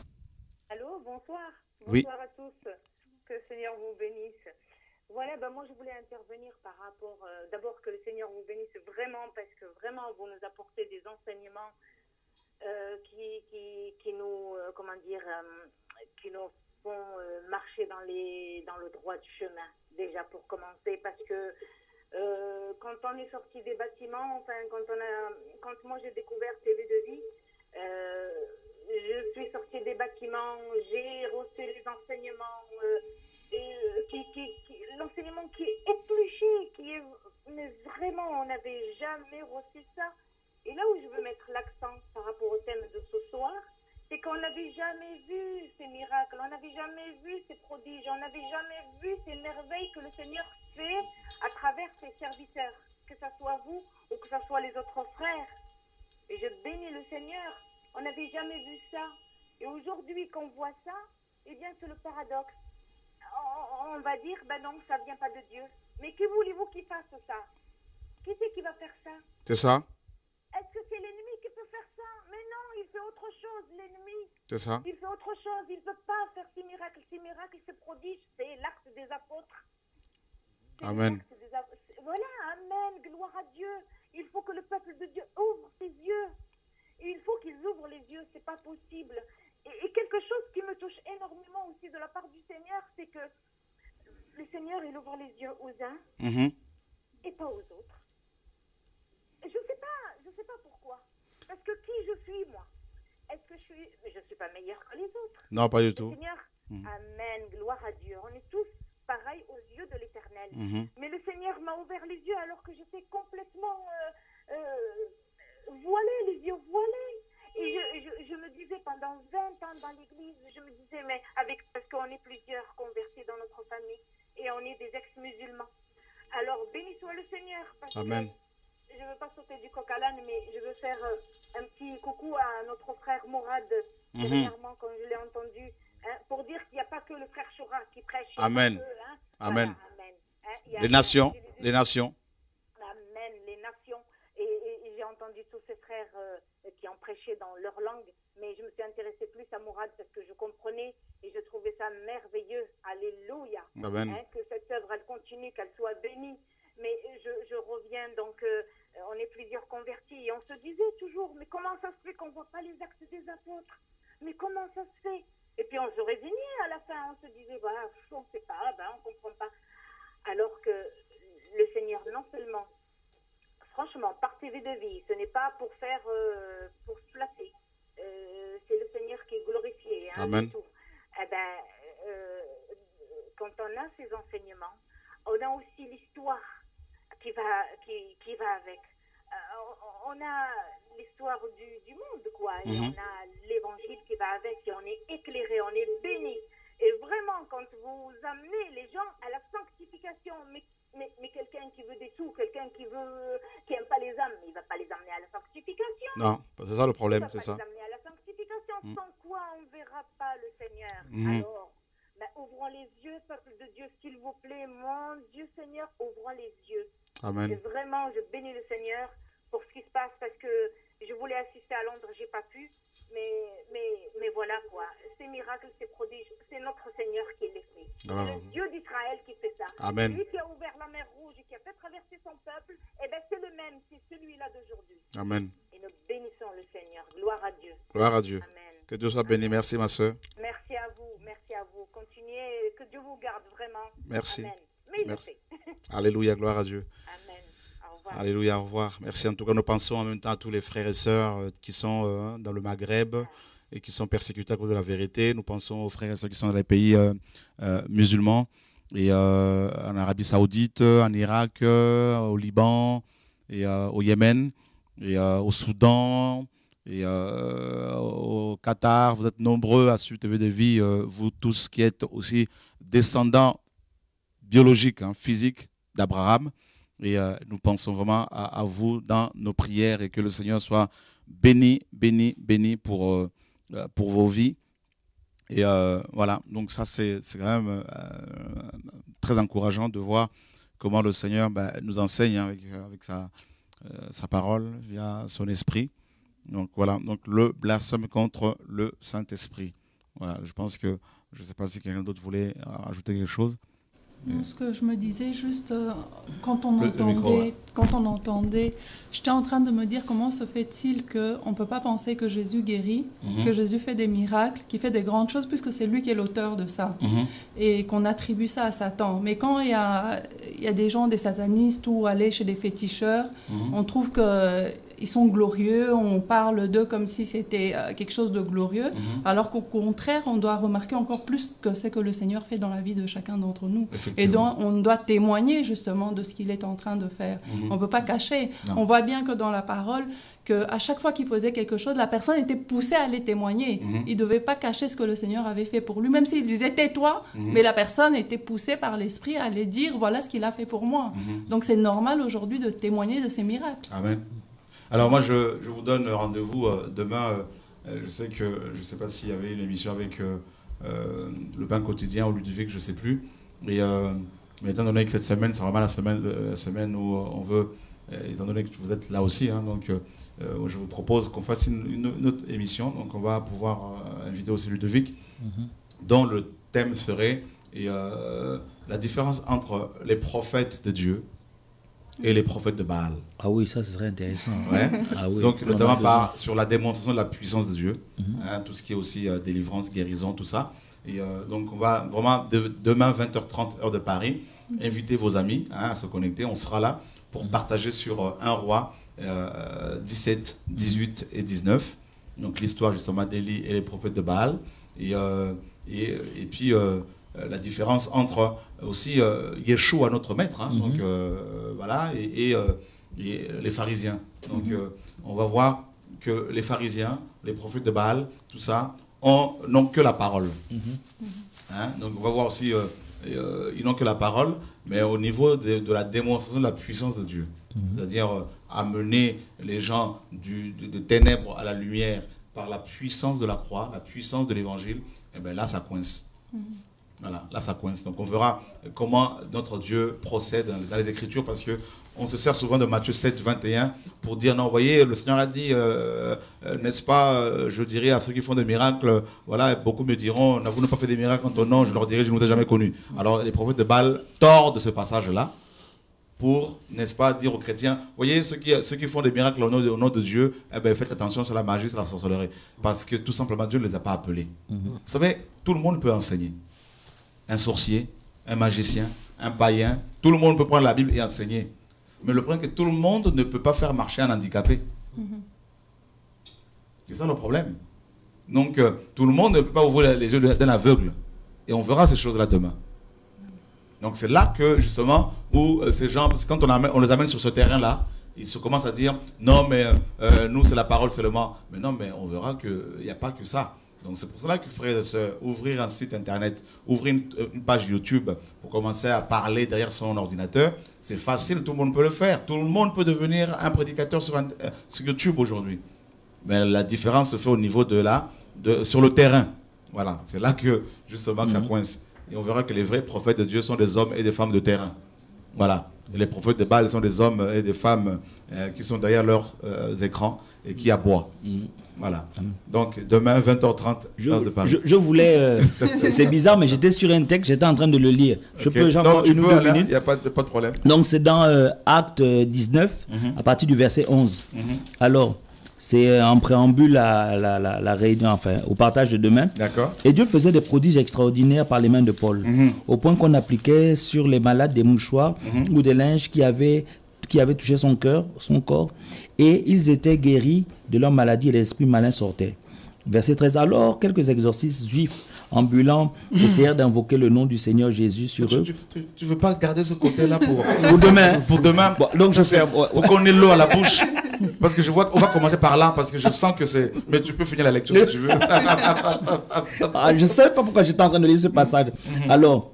Allô, bonsoir. Oui. Bonsoir à tous. Que le Seigneur vous bénisse. Voilà, moi je voulais intervenir par rapport, d'abord que le Seigneur vous bénisse vraiment, parce que vraiment vous nous apportez des enseignements qui nous, qui nous font marcher dans le droit du chemin, déjà pour commencer, parce que quand on est sorti des bâtiments, quand moi j'ai découvert TV de vie, je suis sortie des bâtiments, j'ai reçu les enseignements, l'enseignement qui est épluché, mais vraiment on n'avait jamais reçu ça. Et là où je veux mettre l'accent par rapport au thème de ce soir, c'est qu'on n'avait jamais vu ces miracles, on n'avait jamais vu ces prodiges, on n'avait jamais vu ces merveilles que le Seigneur fait à travers ses serviteurs, que ce soit vous ou que ce soit les autres frères. Et je bénis le Seigneur, on n'avait jamais vu ça. Et aujourd'hui qu'on voit ça, eh bien c'est le paradoxe. On va dire, non, ça ne vient pas de Dieu. Mais que voulez-vous qu'il fasse ça? Qui c'est qui va faire ça? C'est ça. Est-ce que c'est l'ennemi qui peut faire ça? Mais non, il fait autre chose, l'ennemi. C'est ça. Il fait autre chose, il ne peut pas faire ces miracles. Ces miracles, ces prodiges, c'est l'acte des apôtres. Amen. Voilà, amen, gloire à Dieu. Il faut que le peuple de Dieu ouvre ses yeux. Et il faut qu'ils ouvrent les yeux, c'est pas possible. Et quelque chose qui me touche énormément aussi de la part du Seigneur, c'est que le Seigneur, il ouvre les yeux aux uns et pas aux autres. Je sais pas pourquoi. Parce que qui je suis, moi? Est-ce que je suis pas meilleure que les autres? Non, pas du tout. Seigneur, amen, gloire à Dieu. On est tous pareils aux yeux de l'Éternel. Mais le Seigneur m'a ouvert les yeux alors que j'étais complètement voilée, les yeux voilés. Et je me disais, pendant 20 ans dans l'église, je me disais, mais parce qu'on est plusieurs convertis dans notre famille et on est des ex-musulmans. Alors, béni soit le Seigneur. Parce Amen. Que je ne veux pas sauter du coq à l'âne, mais je veux faire un petit coucou à notre frère Mourad. Dernièrement, quand je l'ai entendu hein, pour dire qu'il n'y a pas que le frère Choura qui prêche. Amen. Hein, Amen. voilà, amen. Hein, Les nations, les nations. Amen, les nations. Et j'ai entendu tous ces frères qui ont prêché dans leur langue, mais je me suis intéressée plus à Mourad parce que je comprenais et je trouvais ça merveilleux. Alléluia. Amen. Hein, que cette œuvre, elle continue, qu'elle soit bénie. Mais je reviens, donc on est plusieurs convertis et on se disait toujours, mais comment ça se fait qu'on ne voit pas les actes des apôtres? Mais comment ça se fait? Et puis on se résignait à la fin, on se disait, voilà, on ne sait pas, on ne comprend pas. Alors que le Seigneur, non seulement, franchement, par TV de vie, ce n'est pas pour faire, pour se flatter. C'est le Seigneur qui est glorifié. Hein, Amen. tout. Eh ben, quand on a ces enseignements, on a aussi l'histoire qui va avec. On a l'histoire du monde, quoi. Et on a l'évangile qui va avec et on est éclairé, on est béni. Et vraiment, quand vous amenez les gens à la sanctification, mais quelqu'un qui veut des sous, quelqu'un qui aime pas les âmes, il va pas les amener à la sanctification. Non, c'est ça le problème, c'est ça. Il va pas les amener à la sanctification, sans quoi on ne verra pas le Seigneur. Alors, ouvrons les yeux, peuple de Dieu, s'il vous plaît, mon Dieu Seigneur, ouvrons les yeux. Amen. Et vraiment, je bénis le Seigneur pour ce qui se passe parce que je voulais assister à Londres, j'ai pas pu, mais voilà quoi. Ces miracles, ces prodiges, c'est notre Seigneur qui les fait. C'est le Dieu d'Israël qui fait ça. Amen. Lui qui a ouvert la mer Rouge et qui a fait traverser son peuple, eh ben c'est le même, c'est celui-là d'aujourd'hui. Amen. Et nous bénissons le Seigneur. Gloire à Dieu. Gloire à Dieu. Amen. Que Dieu soit béni. Merci, ma soeur. Merci à vous, merci à vous. Continuez, que Dieu vous garde vraiment. Merci. Amen. Mais il le Merci. fait. Alléluia, gloire à Dieu. Amen. Au revoir. Alléluia, au revoir. Merci. En tout cas, nous pensons en même temps à tous les frères et sœurs qui sont dans le Maghreb et qui sont persécutés à cause de la vérité. Nous pensons aux frères et sœurs qui sont dans les pays musulmans et en Arabie Saoudite, en Irak, au Liban et au Yémen et au Soudan et au Qatar. Vous êtes nombreux à suivre TV de Vie, vous tous qui êtes aussi descendants biologiques, physiques d'Abraham. Et nous pensons vraiment à vous dans nos prières et que le Seigneur soit béni, béni, béni pour vos vies. Et voilà, donc ça c'est quand même très encourageant de voir comment le Seigneur nous enseigne avec sa parole, via son esprit. Donc voilà, donc le blasphème contre le Saint-Esprit. Voilà, je pense que, je ne sais pas si quelqu'un d'autre voulait ajouter quelque chose. Non, ce que je me disais juste quand on micro, entendait, j'étais en train de me dire comment se fait-il qu'on ne peut pas penser que Jésus guérit, que Jésus fait des miracles, qu'il fait des grandes choses, puisque c'est lui qui est l'auteur de ça, et qu'on attribue ça à Satan. Mais quand il y a des gens, des satanistes, ou aller chez des féticheurs, on trouve qu'ils sont glorieux, on parle d'eux comme si c'était quelque chose de glorieux, alors qu'au contraire, on doit remarquer encore plus que c'est que le Seigneur fait dans la vie de chacun d'entre nous. Et donc, on doit témoigner justement de ce qu'il est en train de faire. On ne peut pas cacher. Non. On voit bien que dans la parole, qu'à chaque fois qu'il faisait quelque chose, la personne était poussée à aller témoigner. Il ne devait pas cacher ce que le Seigneur avait fait pour lui, même s'il disait « tais-toi », mais la personne était poussée par l'Esprit à aller dire « voilà ce qu'il a fait pour moi ». Donc c'est normal aujourd'hui de témoigner de ces miracles. Amen. Alors moi, je vous donne rendez-vous demain. Je sais pas s'il y avait une émission avec le Pain Quotidien ou Ludovic, je ne sais plus. Mais étant donné que cette semaine, c'est vraiment la semaine où on veut, étant donné que vous êtes là aussi, donc je vous propose qu'on fasse une autre émission. Donc on va pouvoir inviter aussi Ludovic, dont le thème serait la différence entre les prophètes de Dieu et les prophètes de Baal. Ah oui, ça, ce serait intéressant. Ouais. Ah oui, donc, notamment sur la démonstration de la puissance de Dieu, tout ce qui est aussi délivrance, guérison, tout ça. Et donc, on va vraiment, demain, 20h30, heure de Paris, inviter vos amis à se connecter. On sera là pour partager sur 1 Roi 17, 18 et 19. Donc, l'histoire, justement, d'Élie et les prophètes de Baal. Et puis... la différence entre aussi Yeshua, notre maître, donc voilà, et les pharisiens. Donc on va voir que les pharisiens, les prophètes de Baal, tout ça, n'ont que la parole. Donc on va voir aussi, ils n'ont que la parole, mais au niveau de la démonstration de la puissance de Dieu. C'est-à-dire amener les gens de ténèbres à la lumière par la puissance de la croix, la puissance de l'évangile, et bien là, ça coince. Voilà, là, ça coince. Donc, on verra comment notre Dieu procède dans les Écritures, parce que on se sert souvent de Matthieu 7, 21 pour dire, non, vous voyez, le Seigneur a dit, n'est-ce pas, je dirais à ceux qui font des miracles, voilà, beaucoup me diront, vous n'avez pas fait des miracles en ton nom, je leur dirai, je ne vous ai jamais connu. Alors, les prophètes de Baal tordent de ce passage-là pour, n'est-ce pas, dire aux chrétiens, voyez, ceux qui font des miracles au nom de Dieu, eh ben, faites attention sur la magie, sur la sorcellerie, parce que tout simplement, Dieu ne les a pas appelés. Vous savez, tout le monde peut enseigner. Un sorcier, un magicien, un païen, tout le monde peut prendre la Bible et enseigner. Mais le problème est que tout le monde ne peut pas faire marcher un handicapé. C'est ça le problème. Donc, tout le monde ne peut pas ouvrir les yeux d'un aveugle. Et on verra ces choses-là demain. Donc, c'est là que, justement, où ces gens, parce que quand on les amène sur ce terrain-là, ils se commencent à dire, non, mais nous, c'est la parole seulement. Mais non, mais on verra qu'il n'y a pas que ça. Donc, c'est pour cela que, frère, ouvrir un site internet, ouvrir une page YouTube pour commencer à parler derrière son ordinateur, c'est facile, tout le monde peut le faire. Tout le monde peut devenir un prédicateur sur YouTube aujourd'hui. Mais la différence se fait au niveau sur le terrain. Voilà, c'est là que, justement, que ça coince. Et on verra que les vrais prophètes de Dieu sont des hommes et des femmes de terrain. Voilà. Et les prophètes de Baal sont des hommes et des femmes qui sont derrière leurs écrans et qui aboient. Voilà. Donc, demain, 20h30, heure de Paris. Je voulais... c'est bizarre, mais j'étais sur un texte, j'étais en train de le lire. Je peux, donc, une ou deux minutes. Il n'y a pas de problème. Donc, c'est dans Acte 19, à partir du verset 11. Alors, c'est en préambule à la réunion, enfin, au partage de demain. D'accord. Et Dieu faisait des prodiges extraordinaires par les mains de Paul, au point qu'on appliquait sur les malades des mouchoirs ou des linges qui avaient touché son corps, et ils étaient guéris de leur maladie et l'esprit malin sortait. Verset 13. Alors, quelques exorcistes juifs ambulants essayèrent d'invoquer le nom du Seigneur Jésus sur eux. Tu veux pas garder ce côté-là pour demain? Pour demain. Bon, donc, pour qu'on ait l'eau à la bouche. Parce que je vois qu'on va commencer par là, parce que je sens que c'est... Mais tu peux finir la lecture si tu veux. Je ne sais pas pourquoi j'étais en train de lire ce passage. Alors...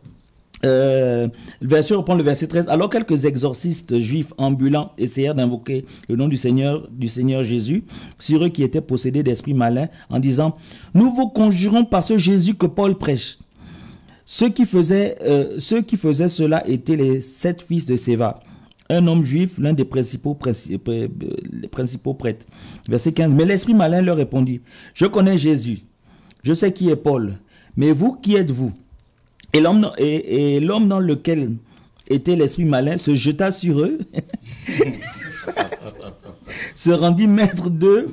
reprend le verset 13. Alors quelques exorcistes juifs ambulants essayèrent d'invoquer le nom du Seigneur Jésus sur eux qui étaient possédés d'esprits malins en disant: nous vous conjurons par ce Jésus que Paul prêche. Ceux qui faisaient cela étaient les 7 fils de Séva, un homme juif, l'un des principaux prêtres. Verset 15. Mais l'esprit malin leur répondit: je connais Jésus, je sais qui est Paul, mais vous, qui êtes-vous? Et l'homme dans lequel était l'esprit malin se jeta sur eux, se rendit maître d'eux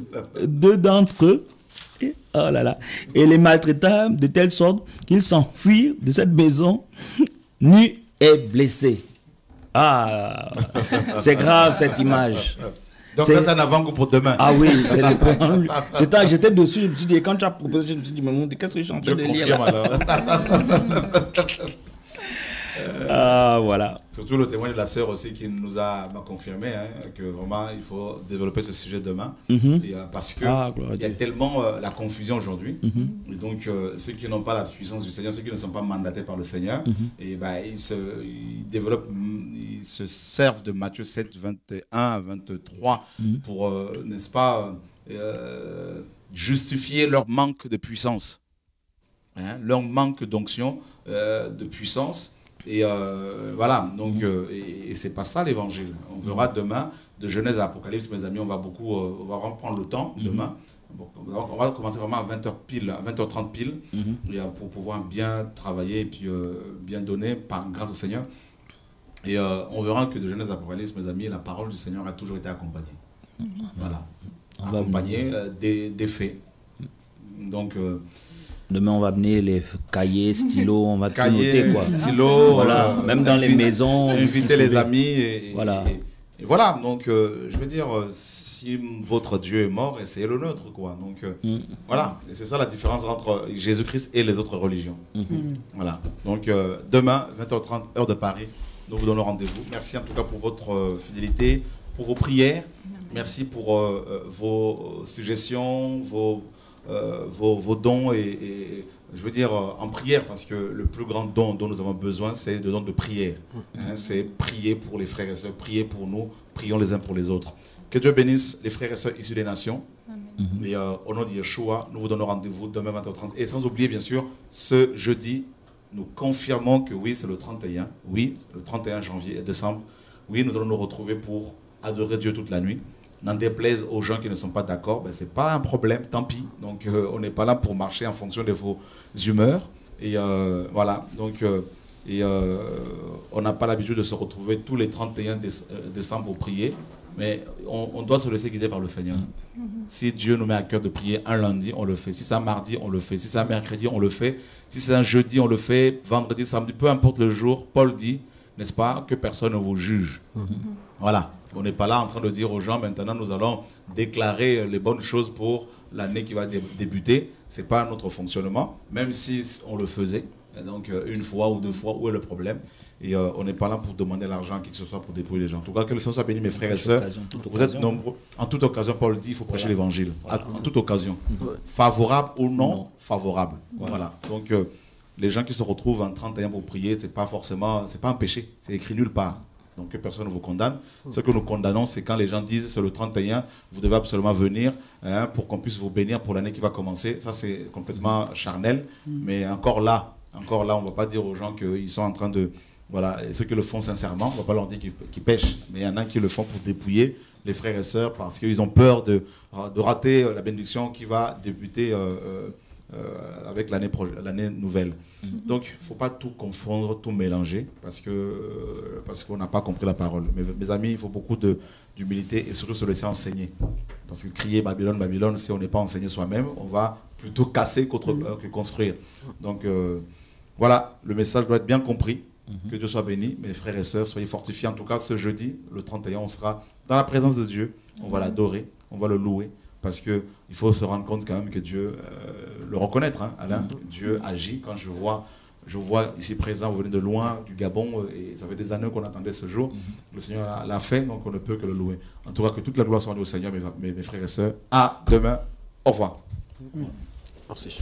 d'entre eux, et les maltraita de telle sorte qu'ils s'enfuirent de cette maison nus et blessés. Ah, c'est grave cette image. Donc ça, c'est un avant-goût pour demain. Ah oui, c'est le point. J'étais dessus, je me suis dit, quand tu as proposé, je me suis dit, mais qu'est-ce que je suis en train de lire là? Ah, voilà. Surtout le témoignage de la sœur aussi qui m'a confirmé que vraiment il faut développer ce sujet demain. Et, parce que il y a tellement la confusion aujourd'hui. Et donc ceux qui n'ont pas la puissance du Seigneur, ceux qui ne sont pas mandatés par le Seigneur, et ils se servent de Matthieu 7, 21 à 23 pour, n'est-ce pas, justifier leur manque de puissance, leur manque d'onction, de puissance. Et voilà, donc, et c'est pas ça l'évangile. On verra demain, de Genèse à Apocalypse, mes amis, on va vraiment prendre le temps demain. On va commencer vraiment à 20h pile, à 20h30 pile, pour pouvoir bien travailler et puis bien donner grâce au Seigneur. Et on verra que de Genèse à Apocalypse, mes amis, la parole du Seigneur a toujours été accompagnée. Voilà, accompagnée des faits. Donc... demain, on va amener les cahiers, stylos, on va tout noter, quoi. Stylos, voilà. Même dans les maisons. Inviter les amis. Et voilà. Donc, je veux dire, si votre Dieu est mort, c'est le nôtre, quoi. Donc, voilà. Et c'est ça la différence entre Jésus-Christ et les autres religions. Voilà. Donc, demain, 20h30, heure de Paris, nous vous donnons rendez-vous. Merci en tout cas pour votre fidélité, pour vos prières. Merci pour vos suggestions, vos dons et je veux dire, en prière, parce que le plus grand don dont nous avons besoin, c'est le don de prière. Hein, c'est prier pour les frères et sœurs, prier pour nous, prions les uns pour les autres. Que Dieu bénisse les frères et sœurs issus des nations. Et au nom de Yeshua, nous vous donnons rendez-vous demain 20h30. Et sans oublier, bien sûr, ce jeudi, nous confirmons que oui, c'est le 31. Oui, le 31 janvier et décembre. Oui, nous allons nous retrouver pour adorer Dieu toute la nuit. N'en déplaise aux gens qui ne sont pas d'accord, ben, ce n'est pas un problème, tant pis. Donc, on n'est pas là pour marcher en fonction de vos humeurs. Et voilà. Donc, on n'a pas l'habitude de se retrouver tous les 31 décembre pour prier. Mais on doit se laisser guider par le Seigneur. Si Dieu nous met à cœur de prier un lundi, on le fait. Si c'est un mardi, on le fait. Si c'est un mercredi, on le fait. Si c'est un jeudi, on le fait. Vendredi, samedi, peu importe le jour, Paul dit, n'est-ce pas, que personne ne vous juge. Voilà. On n'est pas là en train de dire aux gens, maintenant nous allons déclarer les bonnes choses pour l'année qui va débuter. Ce n'est pas notre fonctionnement, même si on le faisait. Donc une fois ou deux fois, où est le problème? Et on n'est pas là pour demander l'argent à qui que ce soit pour dépouiller les gens. En tout cas, que le Seigneur soit béni, mes frères et sœurs. Vous êtes nombreux. En toute occasion, Paul dit, il faut prêcher l'évangile. En toute occasion. Favorable ou non favorable. Voilà. Donc les gens qui se retrouvent en 31 pour prier, ce n'est pas forcément, c'est pas un péché. C'est écrit nulle part. Donc que personne ne vous condamne. Ce que nous condamnons, c'est quand les gens disent c'est le 31, vous devez absolument venir pour qu'on puisse vous bénir pour l'année qui va commencer. Ça, c'est complètement charnel. Mais encore là, on ne va pas dire aux gens qu'ils sont en train de... Voilà, et ceux qui le font sincèrement, on ne va pas leur dire qu'ils pêchent. Mais il y en a qui le font pour dépouiller les frères et sœurs parce qu'ils ont peur de rater la bénédiction qui va débuter avec l'année nouvelle. Donc, il ne faut pas tout confondre, tout mélanger, parce qu'on n'a pas compris la parole. Mais, mes amis, il faut beaucoup d'humilité et surtout se laisser enseigner. Parce que crier Babylone, Babylone, si on n'est pas enseigné soi-même, on va plutôt casser que construire. Donc, voilà, le message doit être bien compris. Que Dieu soit béni. Mes frères et sœurs, soyez fortifiés. En tout cas, ce jeudi, le 31, on sera dans la présence de Dieu. On va l'adorer, on va le louer. Parce qu'il faut se rendre compte quand même que Dieu, le reconnaître, hein, Alain, Dieu agit. Quand je vois ici présent, vous venez de loin, du Gabon, et ça fait des années qu'on attendait ce jour. Le Seigneur l'a fait, donc on ne peut que le louer. En tout cas, que toute la gloire soit rendue au Seigneur, mes frères et sœurs. À demain. Au revoir. Merci.